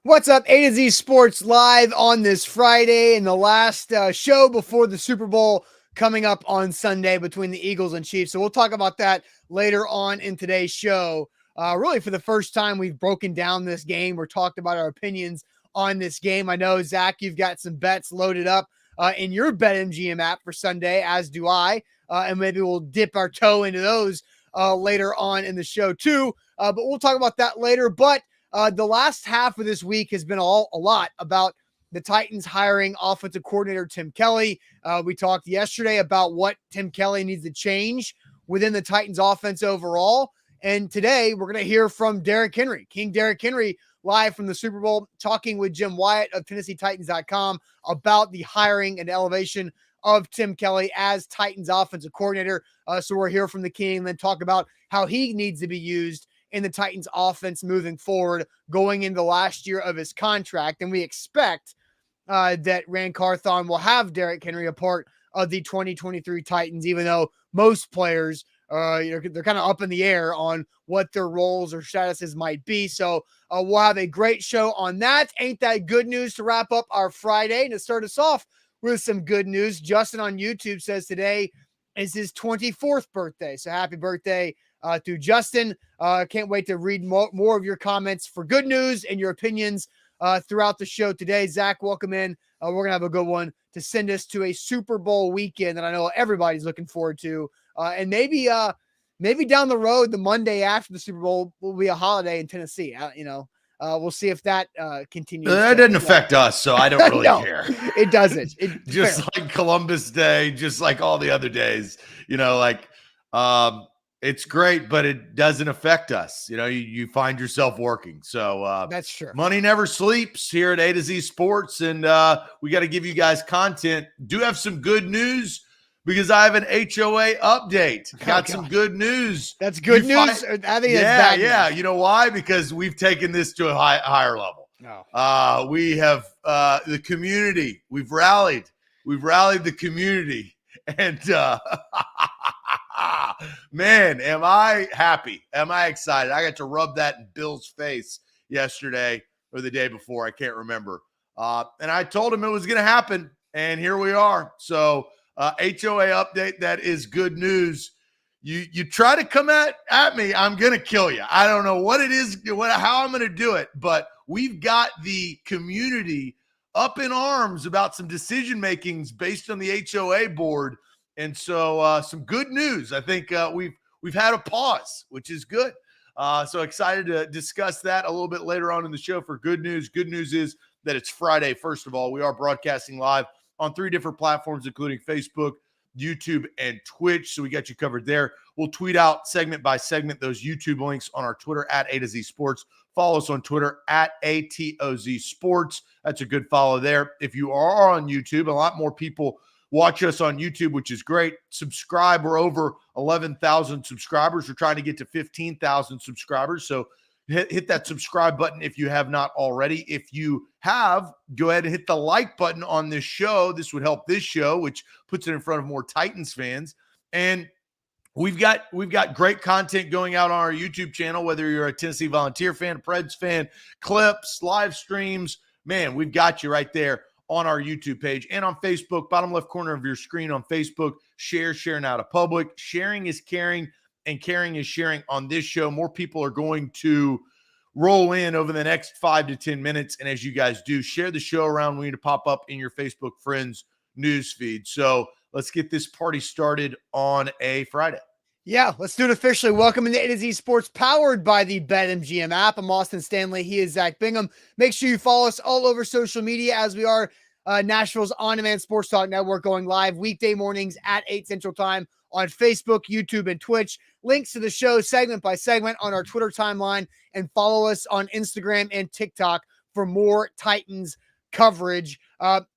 What's up? A to Z Sports live on this Friday and the last show before the Super Bowl coming up on Sunday between the Eagles and Chiefs. So we'll talk about that later on in today's show. Really, for the first time, we've broken down this game. We're talked about our opinions on this game. I know, Zach, you've got some bets loaded up in your BetMGM app for Sunday, as do I. And maybe we'll dip our toe into those later on in the show, too. But we'll talk about that later. But the last half of this week has been a lot about the Titans hiring offensive coordinator Tim Kelly. We talked yesterday about what Tim Kelly needs to change within the Titans offense overall. And today we're going to hear from Derrick Henry, King Derrick Henry, live from the Super Bowl, talking with Jim Wyatt of TennesseeTitans.com about the hiring and elevation of Tim Kelly as Titans offensive coordinator. So we'll hear from the King and then talk about how he needs to be used in the Titans offense moving forward, going into the last year of his contract. And we expect that Rand Carthon will have Derrick Henry a part of the 2023 Titans, even though most players, they're kind of up in the air on what their roles or statuses might be. So we'll have a great show on that. Ain't that good news to wrap up our Friday? And to start us off with some good news, Justin on YouTube says today is his 24th birthday. So happy birthday to Justin. Can't wait to read more of your comments for good news and your opinions throughout the show today. Zach, welcome in. We're going to have a good one to send us to a Super Bowl weekend that I know everybody's looking forward to. And maybe down the road, the Monday after the Super Bowl will be a holiday in Tennessee. We'll see if that continues. That doesn't affect us, so I don't really care. It doesn't. Just like Columbus Day, just like all the other days, it's great, but it doesn't affect us. You find yourself working. So that's true. Money never sleeps here at A to Z Sports, and we got to give you guys content. Do have some good news because I have an HOA update. Got some good news. That's good news. I think that's bad news. You know why? Because we've taken this to a higher level. No. We have the community. We've rallied the community, and man, am I happy? Am I excited? I got to rub that in Bill's face yesterday or the day before. I can't remember. And I told him it was going to happen, and here we are. So HOA update, that is good news. You try to come at me, I'm going to kill you. I don't know what it is, how I'm going to do it, but we've got the community up in arms about some decision makings based on the HOA board. And so some good news. I think we've had a pause, which is good. So excited to discuss that a little bit later on in the show for good news. Good news is that it's Friday. First of all, we are broadcasting live on 3 different platforms, including Facebook, YouTube, and Twitch. So we got you covered there. We'll tweet out segment by segment those YouTube links on our Twitter at A to Z Sports. Follow us on Twitter at ATOZ Sports. That's a good follow there. If you are on YouTube, a lot more people watch us on YouTube, which is great. Subscribe. We're over 11,000 subscribers. We're trying to get to 15,000 subscribers. So hit that subscribe button if you have not already. If you have, go ahead and hit the like button on this show. This would help this show, which puts it in front of more Titans fans. And we've got great content going out on our YouTube channel, whether you're a Tennessee Volunteer fan, Preds fan, clips, live streams. Man, we've got you right there on our YouTube page and on Facebook, bottom left corner of your screen on Facebook. Share now to public. Sharing is caring, and caring is sharing on this show. More people are going to roll in over the next 5 to 10 minutes. And as you guys do, share the show around. We need to pop up in your Facebook friends news feed. So let's get this party started on a Friday. Yeah, let's do it officially. Welcome to A to Z Sports, powered by the BetMGM app. I'm Austin Stanley. He is Zach Bingham. Make sure you follow us all over social media as we are Nashville's on-demand sports talk network, going live weekday mornings at 8 Central Time on Facebook, YouTube, and Twitch. Links to the show segment by segment on our Twitter timeline, and follow us on Instagram and TikTok for more Titans coverage.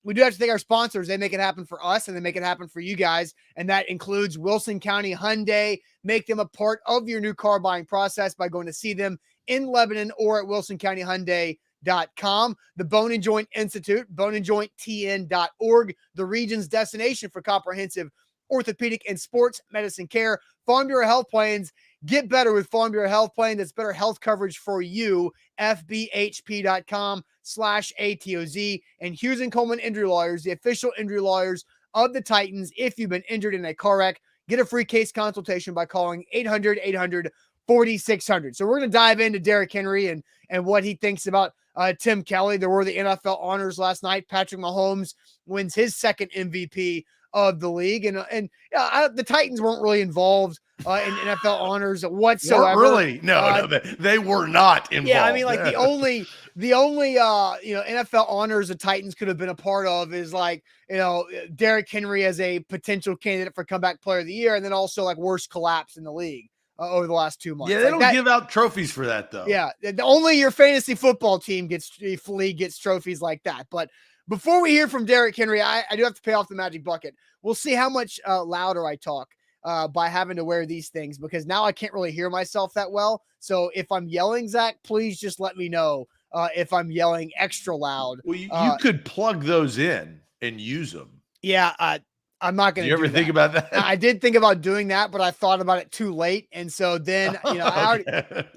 We do have to thank our sponsors. They make it happen for us, and they make it happen for you guys. And that includes Wilson County Hyundai. Make them a part of your new car buying process by going to see them in Lebanon or at wilsoncountyhyundai.com. The Bone and Joint Institute, boneandjointtn.org, the region's destination for comprehensive orthopedic and sports medicine care. Farm Bureau Health Plans. Get better with Farm Bureau Health Plan. That's better health coverage for you. FBHP.com/ATOZ. And Hughes and Coleman Injury Lawyers, the official injury lawyers of the Titans. If you've been injured in a car wreck, get a free case consultation by calling 800-800-4600. So we're going to dive into Derrick Henry and what he thinks about Tim Kelly. There were the NFL honors last night. Patrick Mahomes wins his second MVP of the league. And the Titans weren't really involved in NFL honors whatsoever. Really? No, they were not involved. Yeah, I mean, like the only NFL honors the Titans could have been a part of is like, Derrick Henry as a potential candidate for comeback player of the year, and then also like worst collapse in the league over the last 2 months. Yeah, they don't give out trophies for that though. Yeah, only your fantasy football team gets trophies like that. But before we hear from Derrick Henry, I do have to pay off the magic bucket. We'll see how much louder I talk by having to wear these things, because now I can't really hear myself that well. So if I'm yelling, Zach, please just let me know if I'm yelling extra loud. Well, you could plug those in and use them. Yeah, I'm not going to. You ever think about that? I did think about doing that, but I thought about it too late, and so then I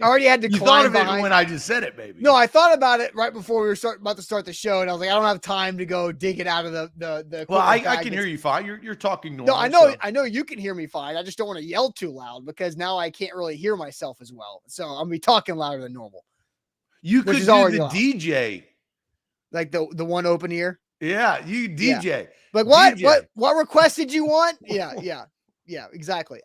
already had to. You thought of it when I just said it, baby. No, I thought about it right before we were about to start the show, and I was like, I don't have time to go dig it out of the. Well, I can hear you fine. You're talking normal. No, I know you can hear me fine. I just don't want to yell too loud, because now I can't really hear myself as well. So I'm gonna be talking louder than normal. You could do the loud DJ, like the one open ear. Yeah, you DJ. Yeah. Like what? DJ. What request did you want? Yeah, exactly.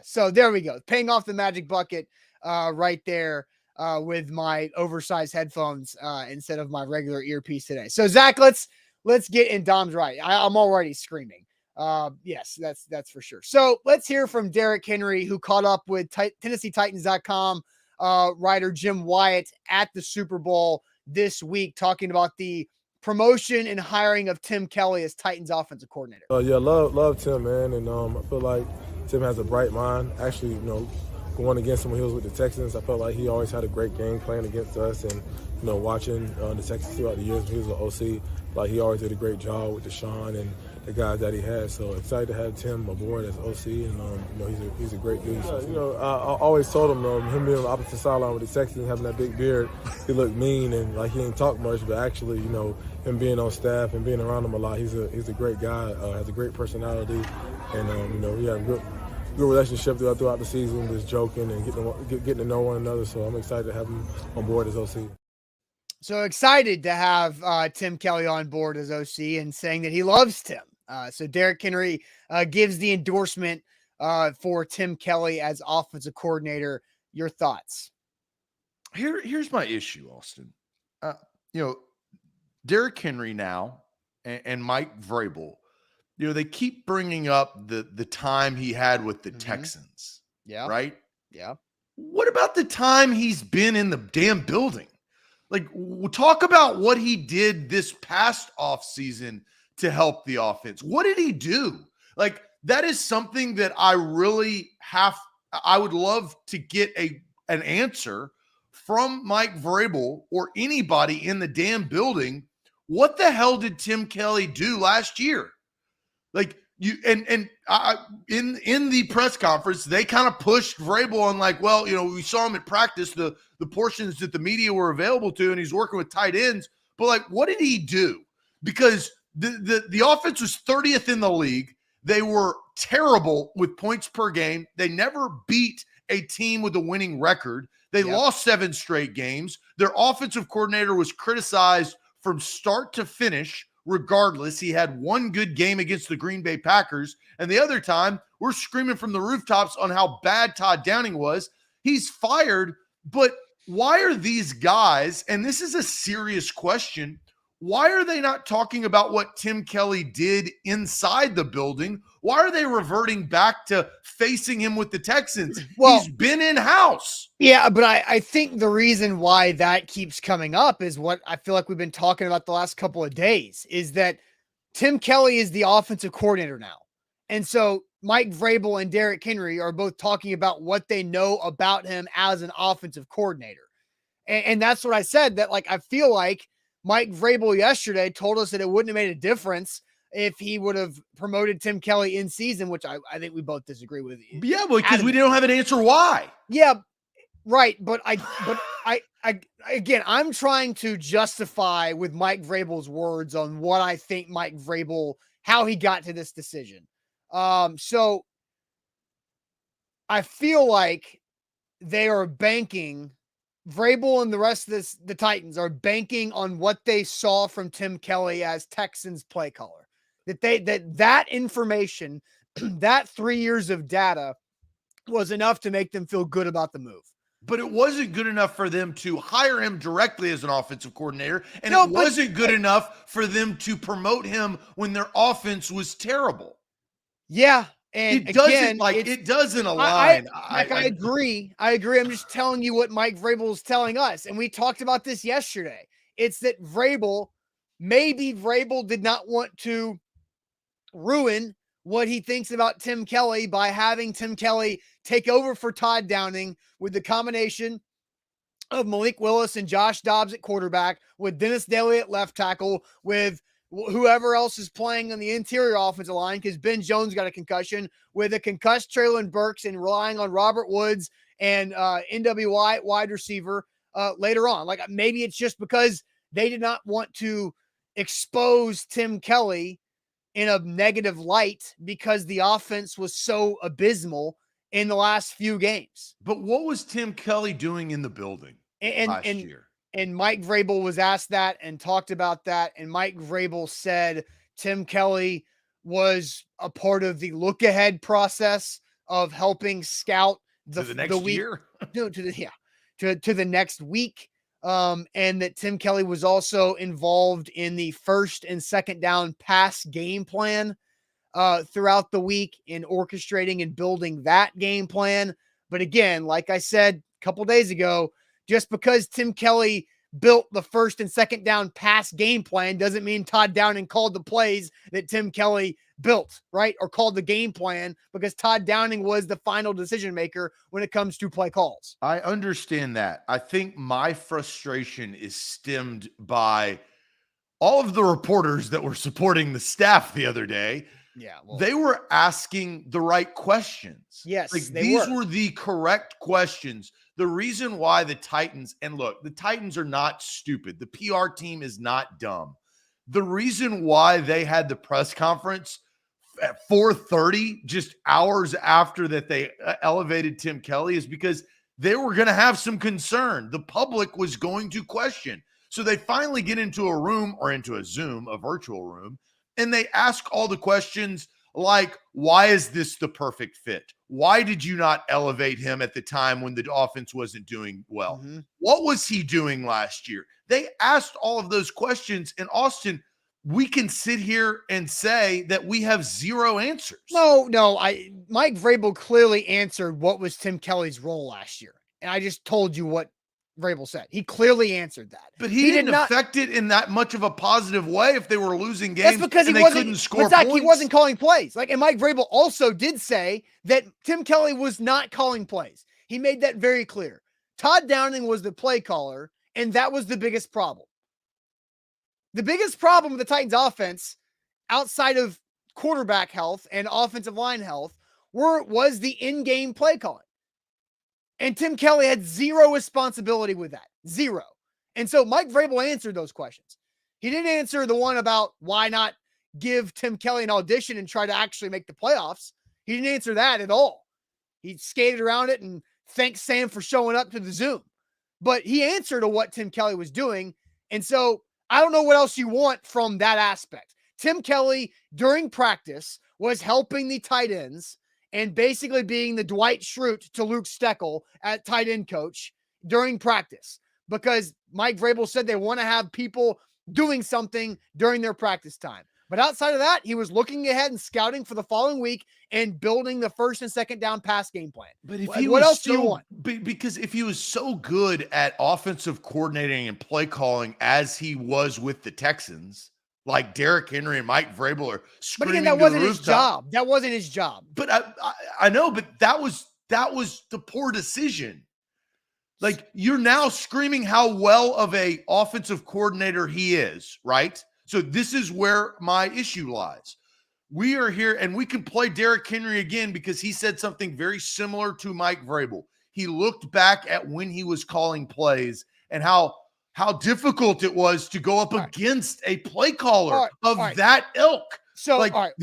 So there we go. Paying off the magic bucket right there with my oversized headphones instead of my regular earpiece today. So Zach, let's get in. Dom's right. I'm already screaming. Yes, that's for sure. So let's hear from Derrick Henry, who caught up with TennesseeTitans.com writer Jim Wyatt at the Super Bowl this week, talking about the promotion and hiring of Tim Kelly as Titans offensive coordinator. Love Tim, man, and I feel like Tim has a bright mind. Actually, going against him when he was with the Texans, I felt like he always had a great game plan against us, and watching the Texans throughout the years when he was with OC, like he always did a great job with Deshaun and the guys that he had. So excited to have Tim aboard as OC, and he's a great dude. So, I always told him, him being on the opposite sideline with the Texans, having that big beard, he looked mean and like he didn't talk much, but actually, him being on staff and being around him a lot, he's a great guy, has a great personality, and we had a good relationship throughout the season, just joking and getting to know one another. So I'm excited to have him on board as OC. So excited to have Tim Kelly on board as OC, and saying that he loves Tim. So Derrick Henry gives the endorsement for Tim Kelly as offensive coordinator. Your thoughts? Here's my issue, Austin. Derrick Henry now and Mike Vrabel, they keep bringing up the time he had with the Texans. Yeah. Right? Yeah. What about the time he's been in the damn building? Like, we'll talk about what he did this past offseason to help the offense. What did he do? Like, that is something that I would love to get an answer from Mike Vrabel or anybody in the damn building. What the hell did Tim Kelly do last year? Like, in the press conference, they kind of pushed Vrabel on like, well, we saw him at practice, the portions that the media were available to, and he's working with tight ends. But like, what did he do? Because the offense was 30th in the league. They were terrible with points per game. They never beat a team with a winning record. They lost 7 straight games. Their offensive coordinator was criticized from start to finish. Regardless, he had one good game against the Green Bay Packers, and the other time we're screaming from the rooftops on how bad Todd Downing was. He's fired, but why are these guys, and this is a serious question, why are they not talking about what Tim Kelly did inside the building? Why are they reverting back to facing him with the Texans? Well, he's been in-house. Yeah, but I think the reason why that keeps coming up is what I feel like we've been talking about the last couple of days, is that Tim Kelly is the offensive coordinator now. And so Mike Vrabel and Derrick Henry are both talking about what they know about him as an offensive coordinator. And that's what I said, that like I feel like Mike Vrabel yesterday told us that it wouldn't have made a difference if he would have promoted Tim Kelly in season, which I think we both disagree with. Yeah, because we don't have an answer why. Yeah, right. But again, I'm trying to justify with Mike Vrabel's words on what I think Mike Vrabel, how he got to this decision. So I feel like they are banking, Vrabel and the rest of the Titans are banking on what they saw from Tim Kelly as Texans play caller. That information, that 3 years of data was enough to make them feel good about the move. But it wasn't good enough for them to hire him directly as an offensive coordinator, and it wasn't good enough for them to promote him when their offense was terrible. Yeah, and it doesn't align. I agree. I'm just telling you what Mike Vrabel is telling us, and we talked about this yesterday. It's that maybe Vrabel did not want to ruin what he thinks about Tim Kelly by having Tim Kelly take over for Todd Downing with the combination of Malik Willis and Josh Dobbs at quarterback, with Dennis Daly at left tackle, with whoever else is playing on the interior offensive line, because Ben Jones got a concussion, with a concussed Treylon Burks, and relying on Robert Woods and NWI wide receiver later on. Like, maybe it's just because they did not want to expose Tim Kelly in a negative light because the offense was so abysmal in the last few games. But what was Tim Kelly doing in the building last year? And Mike Vrabel was asked that and talked about that. And Mike Vrabel said Tim Kelly was a part of the look ahead process of helping scout the next year. to the next week. And that Tim Kelly was also involved in the first and second down pass game plan throughout the week, in orchestrating and building that game plan. But again, like I said a couple days ago, just because Tim Kelly built the first and second down pass game plan doesn't mean Todd Downing called the plays that Tim Kelly built, right? Or called the game plan, because Todd Downing was the final decision maker when it comes to play calls. I understand that. I think my frustration is stemmed by all of the reporters that were supporting the staff the other day. Yeah, they were asking the right questions. Yes, these were the correct questions. The reason why the Titans, and look, the Titans are not stupid. The PR team is not dumb. The reason why they had the press conference at 4:30, just hours after that they elevated Tim Kelly, is because they were going to have some concern. The public was going to question. So they finally get into a room, or into a Zoom, a virtual room, and they ask all the questions like, why is this the perfect fit? Why did you not elevate him at the time when the offense wasn't doing well? Mm-hmm. What was he doing last year? They asked all of those questions. And Austin, we can sit here and say that we have zero answers. No, Mike Vrabel clearly answered what was Tim Kelly's role last year. And I just told you what Vrabel said. He clearly answered that. But he didn't affect it in that much of a positive way if they were losing games. That's because they couldn't score points. He wasn't calling plays. And Mike Vrabel also did say that Tim Kelly was not calling plays. He made that very clear. Todd Downing was the play caller, and that was the biggest problem. The biggest problem with the Titans offense, outside of quarterback health and offensive line health, was the in-game play calling. And Tim Kelly had zero responsibility with that. Zero. And so Mike Vrabel answered those questions. He didn't answer the one about why not give Tim Kelly an audition and try to actually make the playoffs. He didn't answer that at all. He skated around it and thanked Sam for showing up to the Zoom. But he answered to what Tim Kelly was doing. And so I don't know what else you want from that aspect. Tim Kelly, during practice, was helping the tight ends and basically being the Dwight Schrute to Luke Steckel at tight end coach during practice, because Mike Vrabel said they want to have people doing something during their practice time. But outside of that, he was looking ahead and scouting for the following week and building the first and second down pass game plan. But what else do you want? Because if he was so good at offensive coordinating and play calling as he was with the Texans, like Derrick Henry and Mike Vrabel are screaming, but again, that wasn't his job. That wasn't his job. But I know, but that was the poor decision. Like, you're now screaming how well of a offensive coordinator he is, right? So this is where my issue lies. We are here, and we can play Derrick Henry again because he said something very similar to Mike Vrabel. He looked back at when he was calling plays and how difficult it was to go up against a play caller of that ilk. So, all right,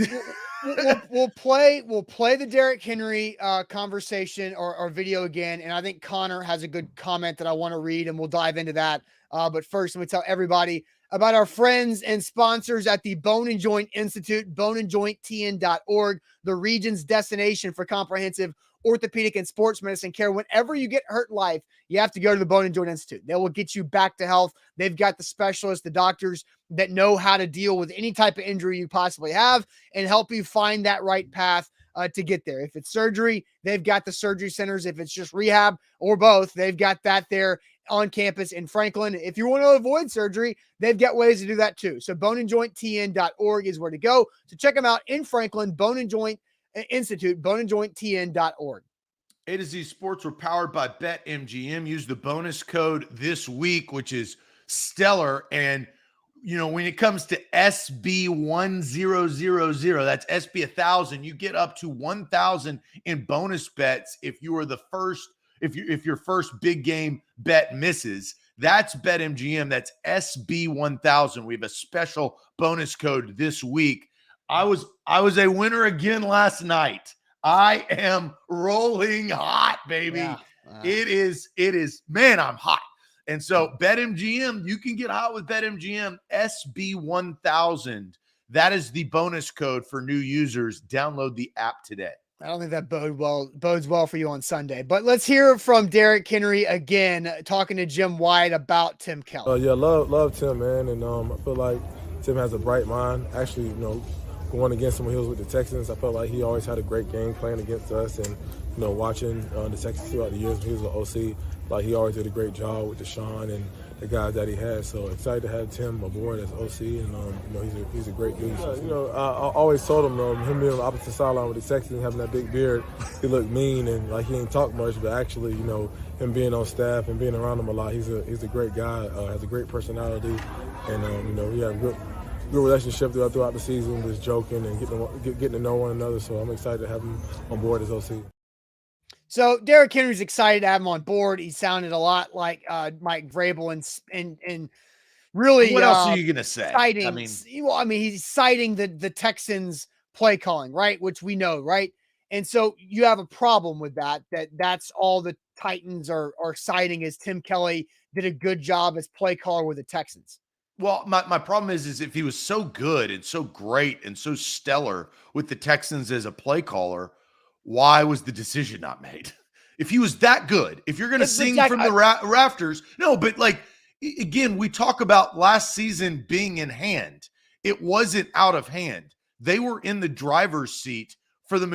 we'll play the Derrick Henry conversation or video again, and I think Connor has a good comment that I want to read, and we'll dive into that. But first, let me tell everybody about our friends and sponsors at the Bone and Joint Institute, boneandjointtn.org, the region's destination for comprehensive orthopedic and sports medicine care. Whenever you get hurt in life, you have to go to the Bone and Joint Institute. They will get you back to health. They've got the specialists, the doctors that know how to deal with any type of injury you possibly have and help you find that right path to get there. If it's surgery, they've got the surgery centers. If it's just rehab or both, they've got that there on campus in Franklin. If you want to avoid surgery, they've got ways to do that too. So boneandjointtn.org is where to go. So check them out in Franklin, Bone and Joint Institute, boneandjointtn.org. A to Z Sports were powered by BetMGM. Use the bonus code this week, which is stellar. And, you know, when it comes to SB1000, that's SB1000, you get up to 1,000 in bonus bets if you are the first, if your first big game bet misses. That's BetMGM. That's SB1000. We have a special bonus code this week. I was a winner again last night. I am rolling hot, baby. Yeah. It is, man, I'm hot. And so BetMGM, you can get hot with BetMGM. SB1000. That is the bonus code for new users. Download the app today. I don't think that bodes well for you on Sunday. But let's hear from Derrick Henry again, talking to Jim White about Tim Kelly. Yeah, love Tim, man. And I feel like Tim has a bright mind. Actually, going against him when he was with the Texans, I felt like he always had a great game playing against us. And, watching the Texans throughout the years when he was with OC, like he always did a great job with Deshaun and the guys that he had. So excited to have Tim aboard as OC, and he's a great dude. I always told him, him being on the opposite sideline with the Texans, having that big beard, he looked mean and like he ain't talk much. But actually, him being on staff and being around him a lot, he's a great guy, has a great personality, and we have a good relationship throughout the season, just joking and getting to know one another. So I'm excited to have him on board as OC. So Derrick Henry's excited to have him on board. He sounded a lot like Mike Vrabel and really. What else are you gonna say? Citing, he's citing the Texans play calling, right? Which we know, right? And so you have a problem with that's all the Titans are citing as Tim Kelly did a good job as play caller with the Texans. Well, my problem is if he was so good and so great and so stellar with the Texans as a play caller, why was the decision not made? If he was that good, if you're going to sing from the rafters, no, but like, again, we talk about last season being in hand. It wasn't out of hand. They were in the driver's seat for the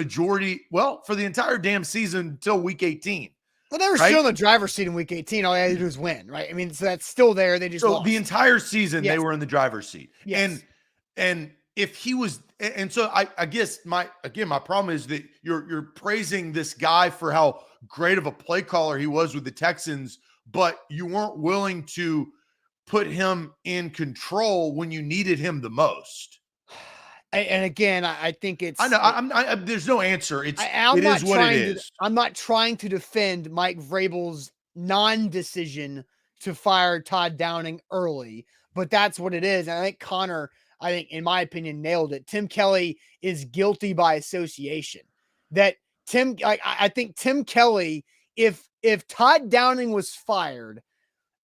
for the entire damn season until week 18. Well, they were still in the driver's seat in week 18. All they had to do was win, right? I mean, so that's still there. They just lost. The entire season they were in the driver's seat. Yes. And if he was, and so I guess my problem is that you're praising this guy for how great of a play caller he was with the Texans, but you weren't willing to put him in control when you needed him the most. And again, I think it's. I know. There's no answer. It is what it is. I'm not trying to defend Mike Vrabel's non-decision to fire Todd Downing early, but that's what it is. And I think Connor, in my opinion, nailed it. Tim Kelly is guilty by association. That I think Tim Kelly, if Todd Downing was fired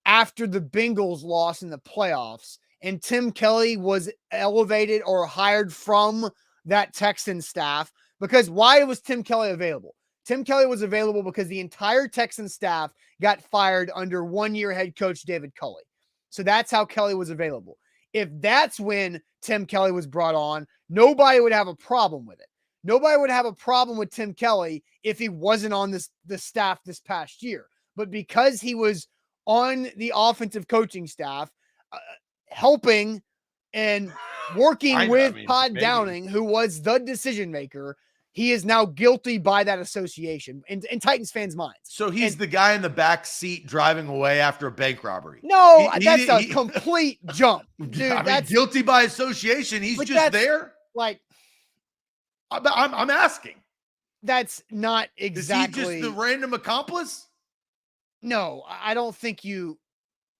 after the Bengals loss in the playoffs, and Tim Kelly was elevated or hired from that Texan staff, because why was Tim Kelly available? Tim Kelly was available because the entire Texan staff got fired under one-year head coach David Culley. So that's how Kelly was available. If that's when Tim Kelly was brought on, nobody would have a problem with it. Nobody would have a problem with Tim Kelly if he wasn't on the staff this past year. But because he was on the offensive coaching staff, helping and working with Todd Downing, who was the decision maker, he is now guilty by that association in Titans fans' minds. So he's the guy in the back seat driving away after a bank robbery. No, that's a complete jump, dude. I mean, that's guilty by association. He's just there. Like, I'm asking. That's not exactly. Is he just the random accomplice? No, I don't think you.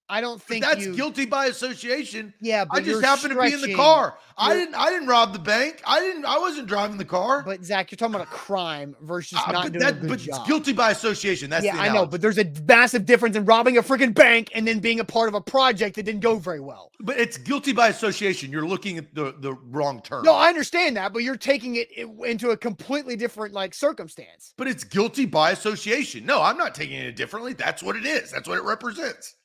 I don't think that's guilty by association. Yeah, but I just happened to be in the car. I didn't rob the bank. I wasn't driving the car. But Zach, you're talking about a crime versus not doing a good job. It's guilty by association. That's the I know, but there's a massive difference in robbing a freaking bank and then being a part of a project that didn't go very well. But it's guilty by association. You're looking at the wrong term. No, I understand that, but you're taking it into a completely different circumstance. But it's guilty by association. No, I'm not taking it differently. That's what it is. That's what it represents.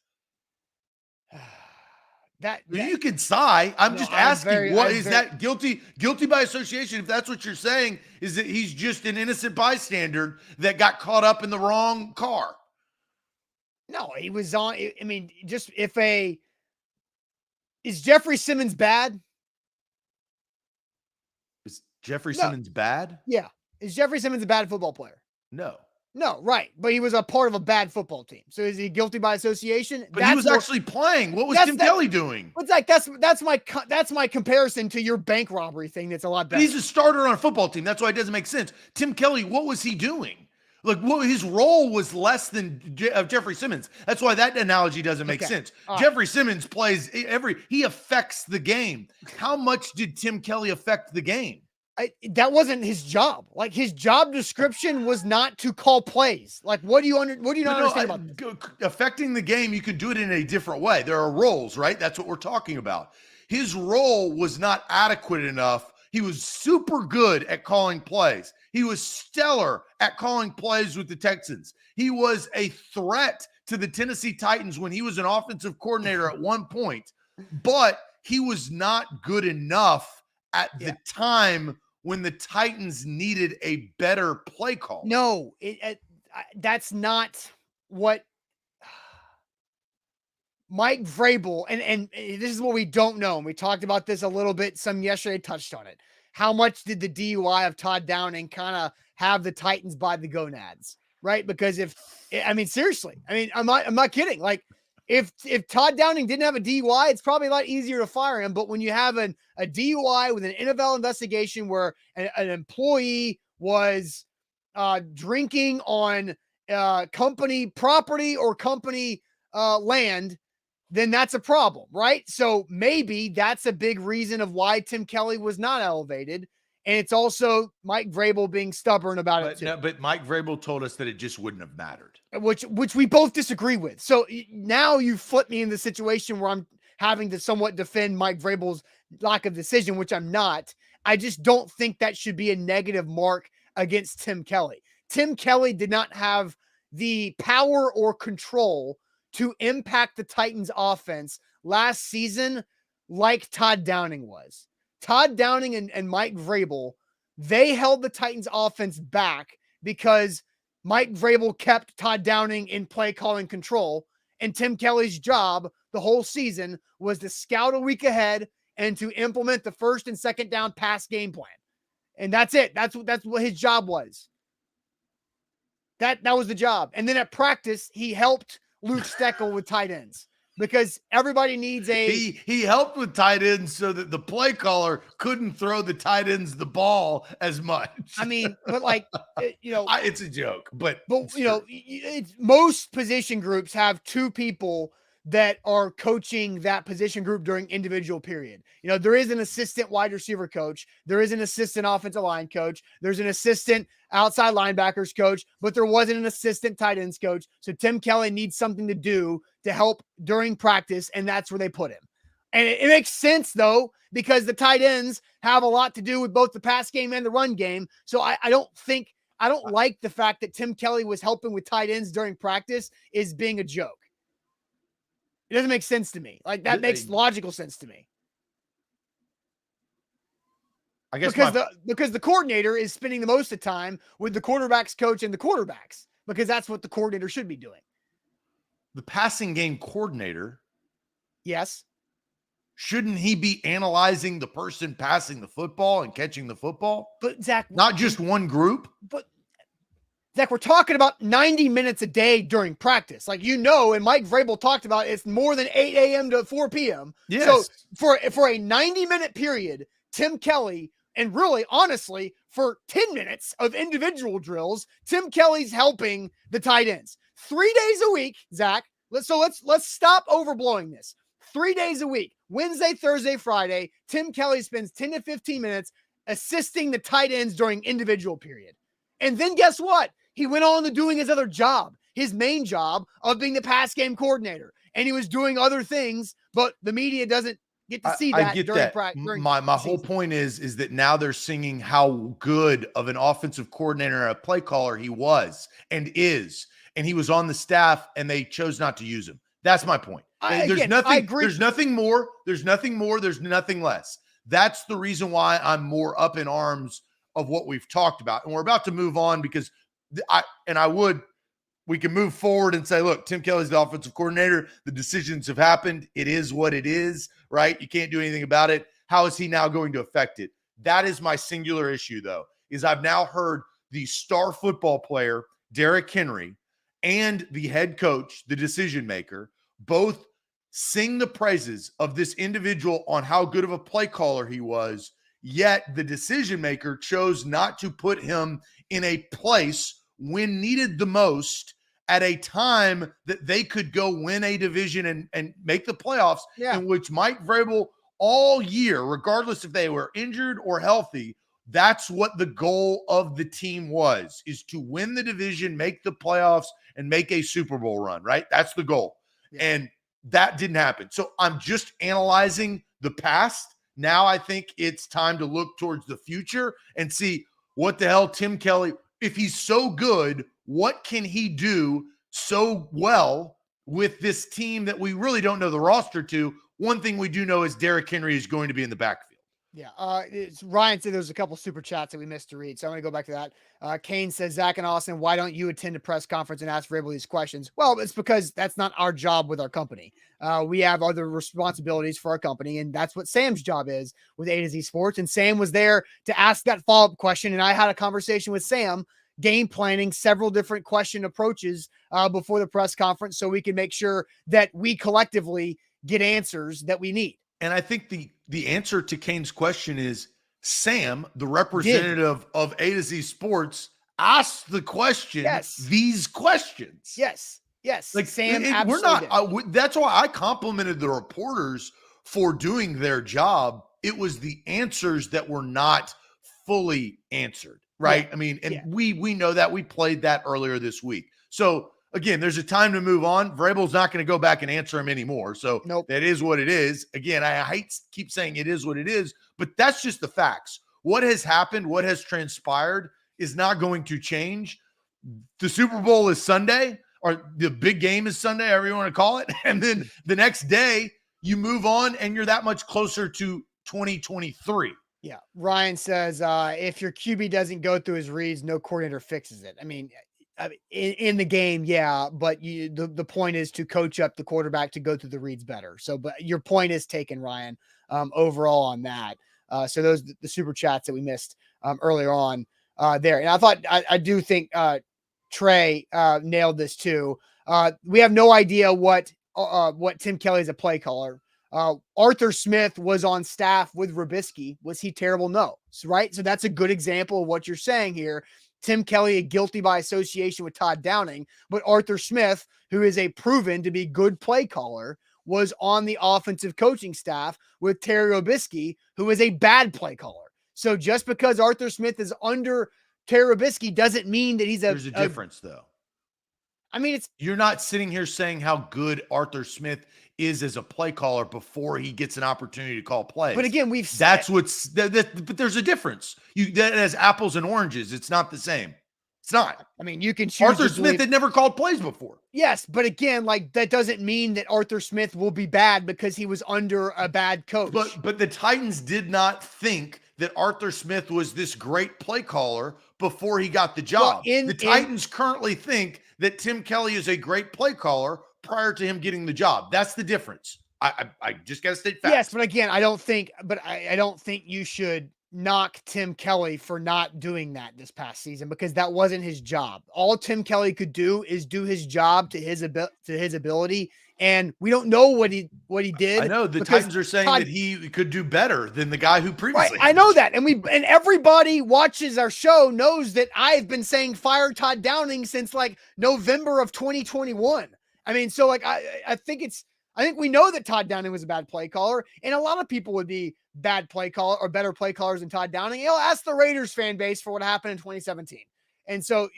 That you can sigh. I'm just asking, that guilty by association? If that's what you're saying, is that he's just an innocent bystander that got caught up in the wrong car? No, he was on. I mean, just is Jeffrey Simmons bad? Is Jeffrey Simmons bad? Yeah. Is Jeffrey Simmons a bad football player? No, right. But he was a part of a bad football team. So is he guilty by association? But he was actually playing. What was Tim Kelly doing? It's like that's my comparison to your bank robbery thing. That's a lot better. But he's a starter on a football team. That's why it doesn't make sense. Tim Kelly, what was he doing? His role was less than Jeffrey Simmons. That's why that analogy doesn't make sense. Jeffrey Simmons plays he affects the game. How much did Tim Kelly affect the game? That wasn't his job. His job description was not to call plays. What do you not understand about this? Affecting the game, you could do it in a different way. There are roles, right? That's what we're talking about. His role was not adequate enough. He was super good at calling plays. He was stellar at calling plays with the Texans. He was a threat to the Tennessee Titans when he was an offensive coordinator at one point, but he was not good enough at the time when the Titans needed a better play call. No, that's not what Mike Vrabel, and this is what we don't know. And we talked about this a little bit. Some yesterday touched on it. How much did the DUI of Todd Downing kind of have the Titans by the gonads, right? Because seriously, I'm not kidding. If Todd Downing didn't have a DUI, it's probably a lot easier to fire him. But when you have a DUI with an NFL investigation where an employee was drinking on company property or company land, then that's a problem, right? So maybe that's a big reason of why Tim Kelly was not elevated. And it's also Mike Vrabel being stubborn about it too. No, but Mike Vrabel told us that it just wouldn't have mattered. Which we both disagree with. So now you flip me in the situation where I'm having to somewhat defend Mike Vrabel's lack of decision, which I'm not. I just don't think that should be a negative mark against Tim Kelly. Tim Kelly did not have the power or control to impact the Titans offense last season like Todd Downing was. Todd Downing and Mike Vrabel, they held the Titans offense back because Mike Vrabel kept Todd Downing in play calling control, and Tim Kelly's job the whole season was to scout a week ahead and to implement the first and second down pass game plan. And that's it. That's what his job was. That was the job. And then at practice, he helped Luke Steckel with tight ends because everybody needs he helped with tight ends so that the play caller couldn't throw the tight ends the ball as much. But it's a joke, but most position groups have two people that are coaching that position group during individual period. There is an assistant wide receiver coach. There is an assistant offensive line coach. There's an assistant outside linebackers coach, but there wasn't an assistant tight ends coach. So Tim Kelly needs something to do to help during practice, and that's where they put him. And it makes sense, though, because the tight ends have a lot to do with both the pass game and the run game. So I don't like the fact that Tim Kelly was helping with tight ends during practice is being a joke. It doesn't make sense to me. That makes logical sense to me. I guess because the coordinator is spending the most of the time with the quarterback's coach and the quarterbacks, because that's what the coordinator should be doing. The passing game coordinator. Yes. shouldn't he be analyzing the person passing the football and catching the football? But Zach, not just one group. But Zach, we're talking about 90 minutes a day during practice. Like, and Mike Vrabel talked about, it's more than 8 a.m. to 4 p.m. Yes. So for a 90-minute period, Tim Kelly, and really, honestly, for 10 minutes of individual drills, Tim Kelly's helping the tight ends. 3 days a week, Zach. Let's stop overblowing this. 3 days a week, Wednesday, Thursday, Friday, Tim Kelly spends 10 to 15 minutes assisting the tight ends during individual period. And then guess what? He went on to doing his other job, his main job of being the pass game coordinator. And he was doing other things, but the media doesn't get to see that. I get during that. practice. My whole point is that now they're singing how good of an offensive coordinator and a play caller he was and is. And he was on the staff and they chose not to use him. That's my point. I agree. There's nothing more. There's nothing more. There's nothing less. That's the reason why I'm more up in arms of what we've talked about. And we're about to move on because we can move forward and say, look, Tim Kelly's the offensive coordinator. The decisions have happened. It is what it is, right? You can't do anything about it. How is he now going to affect it? That is my singular issue, though, is I've now heard the star football player, Derrick Henry, and the head coach, the decision maker, both sing the praises of this individual on how good of a play caller he was, yet the decision maker chose not to put him in a place when needed the most at a time that they could go win a division and make the playoffs, in which Mike Vrabel all year, regardless if they were injured or healthy, that's what the goal of the team was, is to win the division, make the playoffs, and make a Super Bowl run, right? That's the goal. Yeah. And that didn't happen. So I'm just analyzing the past. Now I think it's time to look towards the future and see what the hell Tim Kelly, if he's so good, what can he do so well with this team that we really don't know the roster to? One thing we do know is Derrick Henry is going to be in the backfield. Yeah. Ryan said there's a couple super chats that we missed to read, so I'm going to go back to that. Kane says, Zach and Austin, why don't you attend a press conference and ask Vrabel these questions? Well, it's because that's not our job with our company. We have other responsibilities for our company, and that's what Sam's job is with A to Z Sports. And Sam was there to ask that follow-up question, and I had a conversation with Sam, game planning several different question approaches before the press conference so we can make sure that we collectively get answers that we need. And I think the answer to Kane's question is Sam, the representative of A to Z Sports, asked the question, these questions. Yes. Like Sam, we're not, that's why I complimented the reporters for doing their job. It was the answers that were not fully answered, right? I mean, and we know that. We played that earlier this week. So again, there's a time to move on. Vrabel's not going to go back and answer him anymore. So that is what it is. Again, I hate keep saying it is what it is, but that's just the facts. What has happened, what has transpired is not going to change. The Super Bowl is Sunday, or the big game is Sunday, however you want to call it. And then the next day you move on and you're that much closer to 2023. Yeah. Ryan says, if your QB doesn't go through his reads, no coordinator fixes it. I mean, in the game, but the point is to coach up the quarterback to go through the reads better. So, but your point is taken, Ryan, overall on that. So those the super chats that we missed earlier on there. And I do think Trey nailed this too. We have no idea what Tim Kelly is a play caller. Arthur Smith was on staff with Robisky. Was he terrible? No. Right. So that's a good example of what you're saying here. Tim Kelly, guilty by association with Todd Downing, but Arthur Smith, who is a proven to be good play caller, was on the offensive coaching staff with Terry Robisky, who is a bad play caller. So just because Arthur Smith is under Terry Robisky doesn't mean that there's a difference, though. I mean, you're not sitting here saying how good Arthur Smith is as a play caller before he gets an opportunity to call plays. But again, but there's a difference. That has apples and oranges. It's not the same. It's not. I mean, you can choose. Arthur Smith had never called plays before. Yes, but again, like that doesn't mean that Arthur Smith will be bad because he was under a bad coach. But the Titans did not think that Arthur Smith was this great play caller before he got the job. The Titans currently think that Tim Kelly is a great play caller prior to him getting the job. That's the difference. I just got to state facts. Yes, but again, I don't think you should knock Tim Kelly for not doing that this past season, because that wasn't his job. All Tim Kelly could do is do his job to his ability, and we don't know what he did. I know the Titans are saying that he could do better than the guy who previously. Right, I know that, and everybody watches our show knows that I've been saying fire Todd Downing since like November of 2021. I mean, so like I think we know that Todd Downing was a bad play caller, and a lot of people would be bad play caller or better play callers than Todd Downing. He'll ask the Raiders fan base for what happened in 2017. And so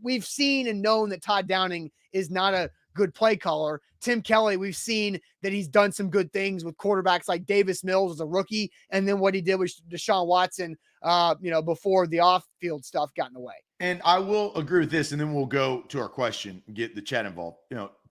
we've seen and known that Todd Downing is not a good play caller. Tim Kelly, we've seen that he's done some good things with quarterbacks like Davis Mills as a rookie, and then what he did with Deshaun Watson, before the off-field stuff got in the way. And I will agree with this, and then we'll go to our question and get the chat involved.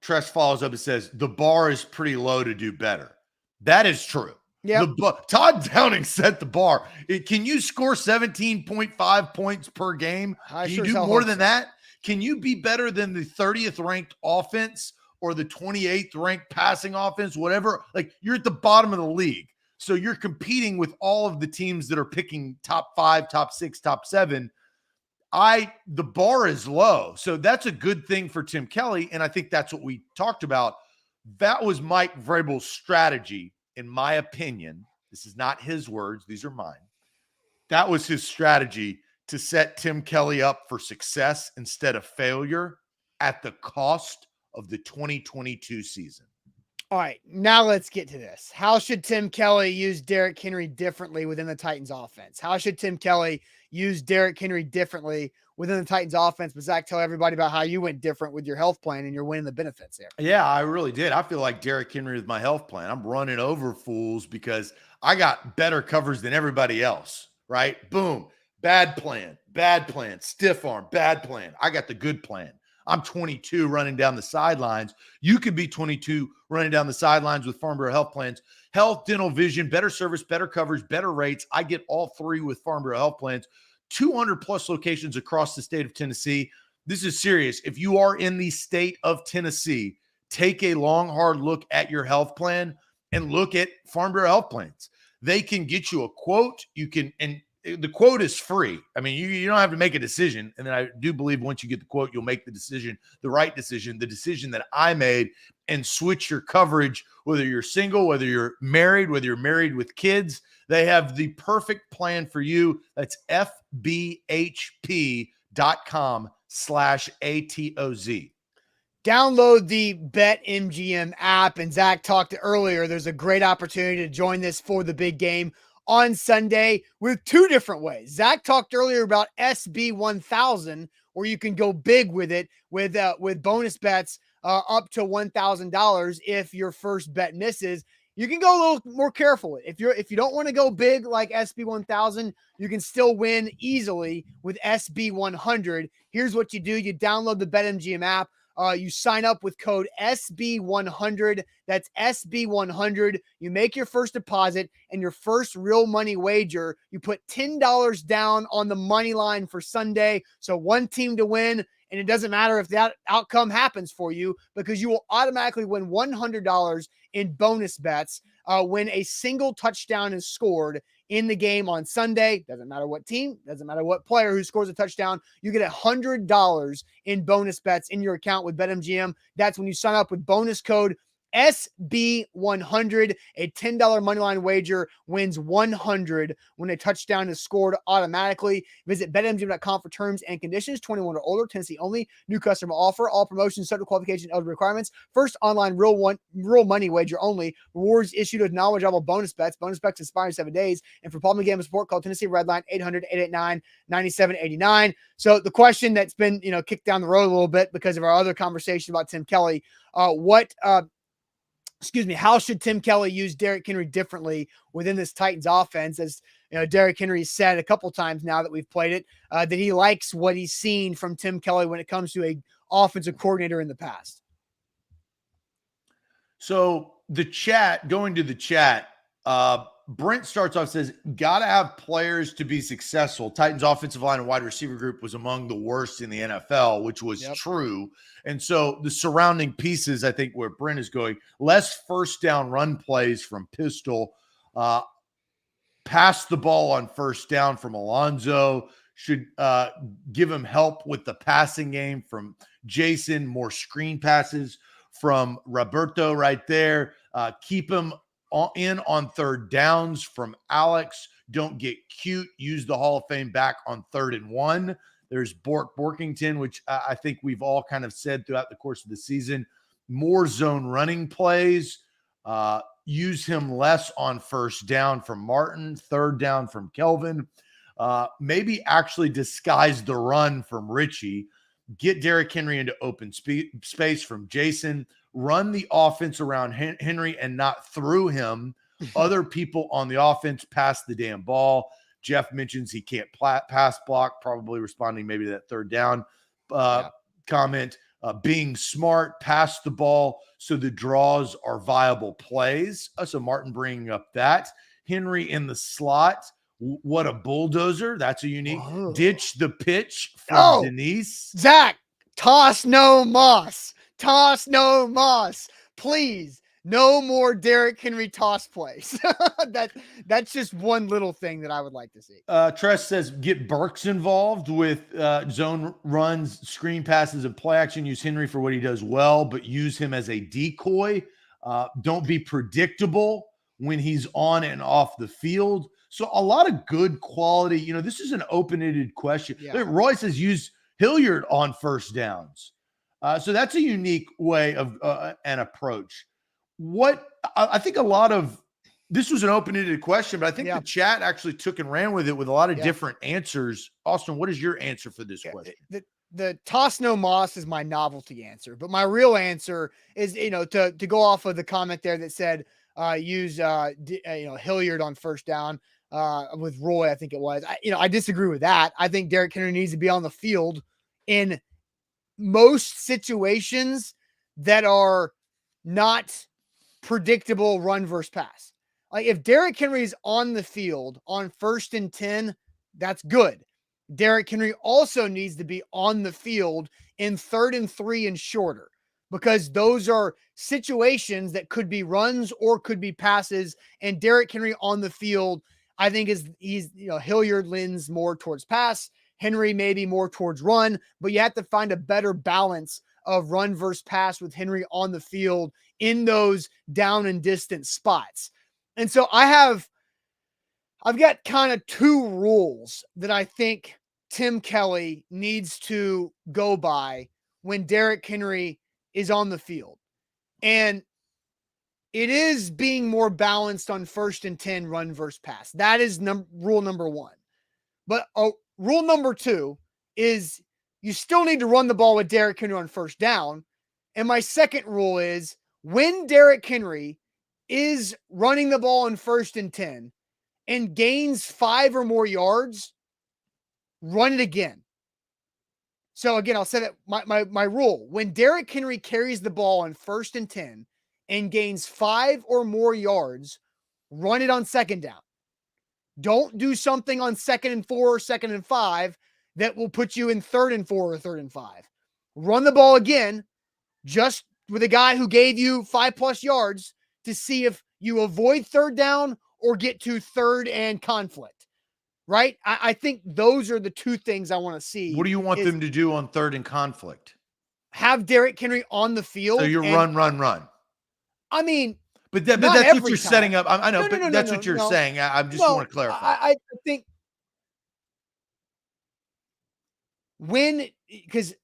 Tress follows up and says, the bar is pretty low to do better. That is true. Yeah. Todd Downing set the bar. Can you score 17.5 points per game? Can you do more than that? Can you be better than the 30th ranked offense or the 28th ranked passing offense, whatever? Like, you're at the bottom of the league. So you're competing with all of the teams that are picking top 5, top 6, top 7. The bar is low. So that's a good thing for Tim Kelly. And I think that's what we talked about. That was Mike Vrabel's strategy, in my opinion. This is not his words. These are mine. That was his strategy to set Tim Kelly up for success instead of failure at the cost of the 2022 season. All right, now let's get to this. How should Tim Kelly use Derrick Henry differently within the Titans offense? How should Tim Kelly use Derrick Henry differently within the Titans offense? But Zach, tell everybody about how you went different with your health plan and you're winning the benefits there. Yeah, I really did. I feel like Derrick Henry with my health plan. I'm running over fools because I got better coverage than everybody else, right? Boom. Bad plan, stiff arm, bad plan. I got the good plan. I'm 22 running down the sidelines. You could be 22 running down the sidelines with Farm Bureau health plans. Health, dental, vision, better service, better coverage, better rates. I get all three with Farm Bureau health plans. 200 plus locations across the state of Tennessee. This is serious. If you are in the state of Tennessee, take a long, hard look at your health plan and look at Farm Bureau health plans. They can get you a quote. And the quote is free. I mean, you don't have to make a decision. And then I do believe once you get the quote, you'll make the decision, the right decision, the decision that I made, and switch your coverage, whether you're single, whether you're married, whether you're married with kids. They have the perfect plan for you. That's fbhp.com/ATOZ. Download the BetMGM app. And Zach talked earlier, there's a great opportunity to join this for the big game on Sunday with two different ways. Zach talked earlier about SB 1000, where you can go big with it with bonus bets up to $1,000 if your first bet misses. You can go a little more careful. If you don't want to go big like SB 1000, you can still win easily with SB 100. Here's what you do. You download the BetMGM app. You sign up with code SB100. That's SB100. You make your first deposit and your first real money wager. You put $10 down on the money line for Sunday. So one team to win. And it doesn't matter if that outcome happens for you, because you will automatically win $100 in bonus bets when a single touchdown is scored in the game on Sunday. Doesn't matter what team, doesn't matter what player who scores a touchdown. You get $100 in bonus bets in your account with BetMGM. That's when you sign up with bonus code SB100. A $10 moneyline wager wins $100 when a touchdown is scored automatically. Visit BetMGM.com for terms and conditions. 21 or older, Tennessee only. New customer offer. All promotions subject to qualification and eligibility requirements. First online real money wager only. Rewards issued with knowledgeable bonus bets. Bonus bets expire in 7 days. And for problem game support, call Tennessee Redline 800-889-9789. So the question that's been kicked down the road a little bit because of our other conversation about Tim Kelly, how should Tim Kelly use Derrick Henry differently within this Titans offense? As Derrick Henry said a couple times now that we've played it, that he likes what he's seen from Tim Kelly when it comes to a offensive coordinator in the past. So going to the chat, Brent starts off, says, got to have players to be successful. Titans offensive line and wide receiver group was among the worst in the NFL, which was true. And so the surrounding pieces, I think where Brent is going, less first down run plays from Pistol, pass the ball on first down from Alonzo, should give him help with the passing game from Jason, more screen passes from Roberto right there. Keep him in on third downs from Alex. Don't get cute. Use the Hall of Fame back on 3rd and 1. There's Borkington, which I think we've all kind of said throughout the course of the season. More zone running plays. Use him less on first down from Martin. 3rd down from Kelvin. Maybe actually disguise the run from Richie. Get Derrick Henry into open space from Jason. Run the offense around Henry and not through him. Other people on the offense pass the damn ball. Jeff mentions he can't pass block, probably responding maybe to that 3rd down comment. Being smart, pass the ball so the draws are viable plays. So Martin bringing up that. Henry in the slot. What a bulldozer. That's a unique. Ditch the pitch from Denise. Zach, toss no moss. Toss no moss. Please, no more Derrick Henry toss plays. That's just one little thing that I would like to see. Tress says, get Burks involved with zone runs, screen passes, and play action. Use Henry for what he does well, but use him as a decoy. Don't be predictable when he's on and off the field. So a lot of good quality. This is an open-ended question. Yeah. Roy says use Hilliard on first downs. So that's a unique way of an approach. What I think a lot of this was an open-ended question, but I think the chat actually took and ran with it with a lot of different answers. Austin, what is your answer for this question? The toss no moss is my novelty answer, but my real answer is, to go off of the comment there that said use Hilliard on first down. With Roy, I think it was. I disagree with that. I think Derrick Henry needs to be on the field in most situations that are not predictable run versus pass. Like if Derrick Henry is on the field on 1st and 10, that's good. Derrick Henry also needs to be on the field in 3rd and 3 and shorter, because those are situations that could be runs or could be passes. And Derrick Henry on the field, I think he's Hilliard leans more towards pass, Henry maybe more towards run, but you have to find a better balance of run versus pass with Henry on the field in those down and distance spots. And so I've got kind of 2 rules that I think Tim Kelly needs to go by when Derrick Henry is on the field. And it is being more balanced on 1st and 10 run versus pass. That is rule number 1. But rule number 2 is you still need to run the ball with Derrick Henry on first down. And my second rule is when Derrick Henry is running the ball on 1st and 10 and gains 5 or more yards, run it again. So again, I'll say that my rule, when Derrick Henry carries the ball on 1st and 10 and gains 5 or more yards, run it on 2nd down. Don't do something on 2nd and 4 or 2nd and 5 that will put you in 3rd and 4 or 3rd and 5. Run the ball again, just with a guy who gave you 5+ yards to see if you avoid 3rd down or get to 3rd and conflict, right? I think those are the 2 things I want to see. What do you want them to do on 3rd and conflict? Have Derrick Henry on the field. So you're run. I mean, but that's what you're setting up. I know, but that's what you're saying. I just want to clarify. I think because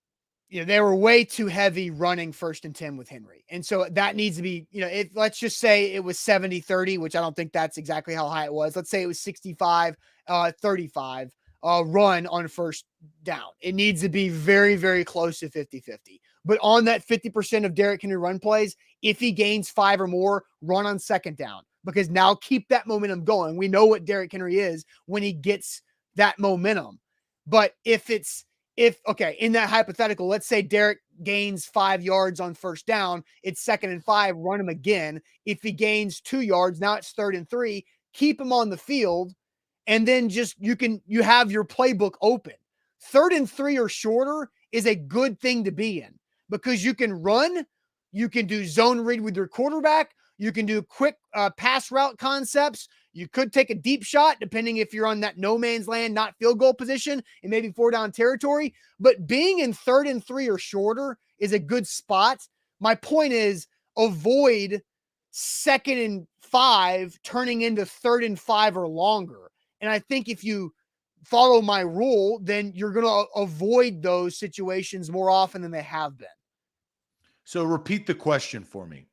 they were way too heavy running 1st and 10 with Henry. And so that needs to be, let's just say it was 70-30, which I don't think that's exactly how high it was. Let's say it was 65-35 run on first down. It needs to be very, very close to 50-50. But on that 50% of Derrick Henry run plays, if he gains 5 or more, run on 2nd down, because now keep that momentum going. We know what Derrick Henry is when he gets that momentum. But in that hypothetical, let's say Derrick gains 5 yards on first down, it's 2nd and 5, run him again. If he gains 2 yards, now it's 3rd and 3, keep him on the field, and then you have your playbook open. 3rd and 3 or shorter is a good thing to be in because you can run, you can do zone read with your quarterback, you can do quick pass route concepts. You could take a deep shot depending if you're on that no man's land, not field goal position and maybe 4 down territory. But being in 3rd and 3 or shorter is a good spot. My point is avoid 2nd and 5 turning into 3rd and 5 or longer. And I think if you follow my rule, then you're going to avoid those situations more often than they have been. So repeat the question for me.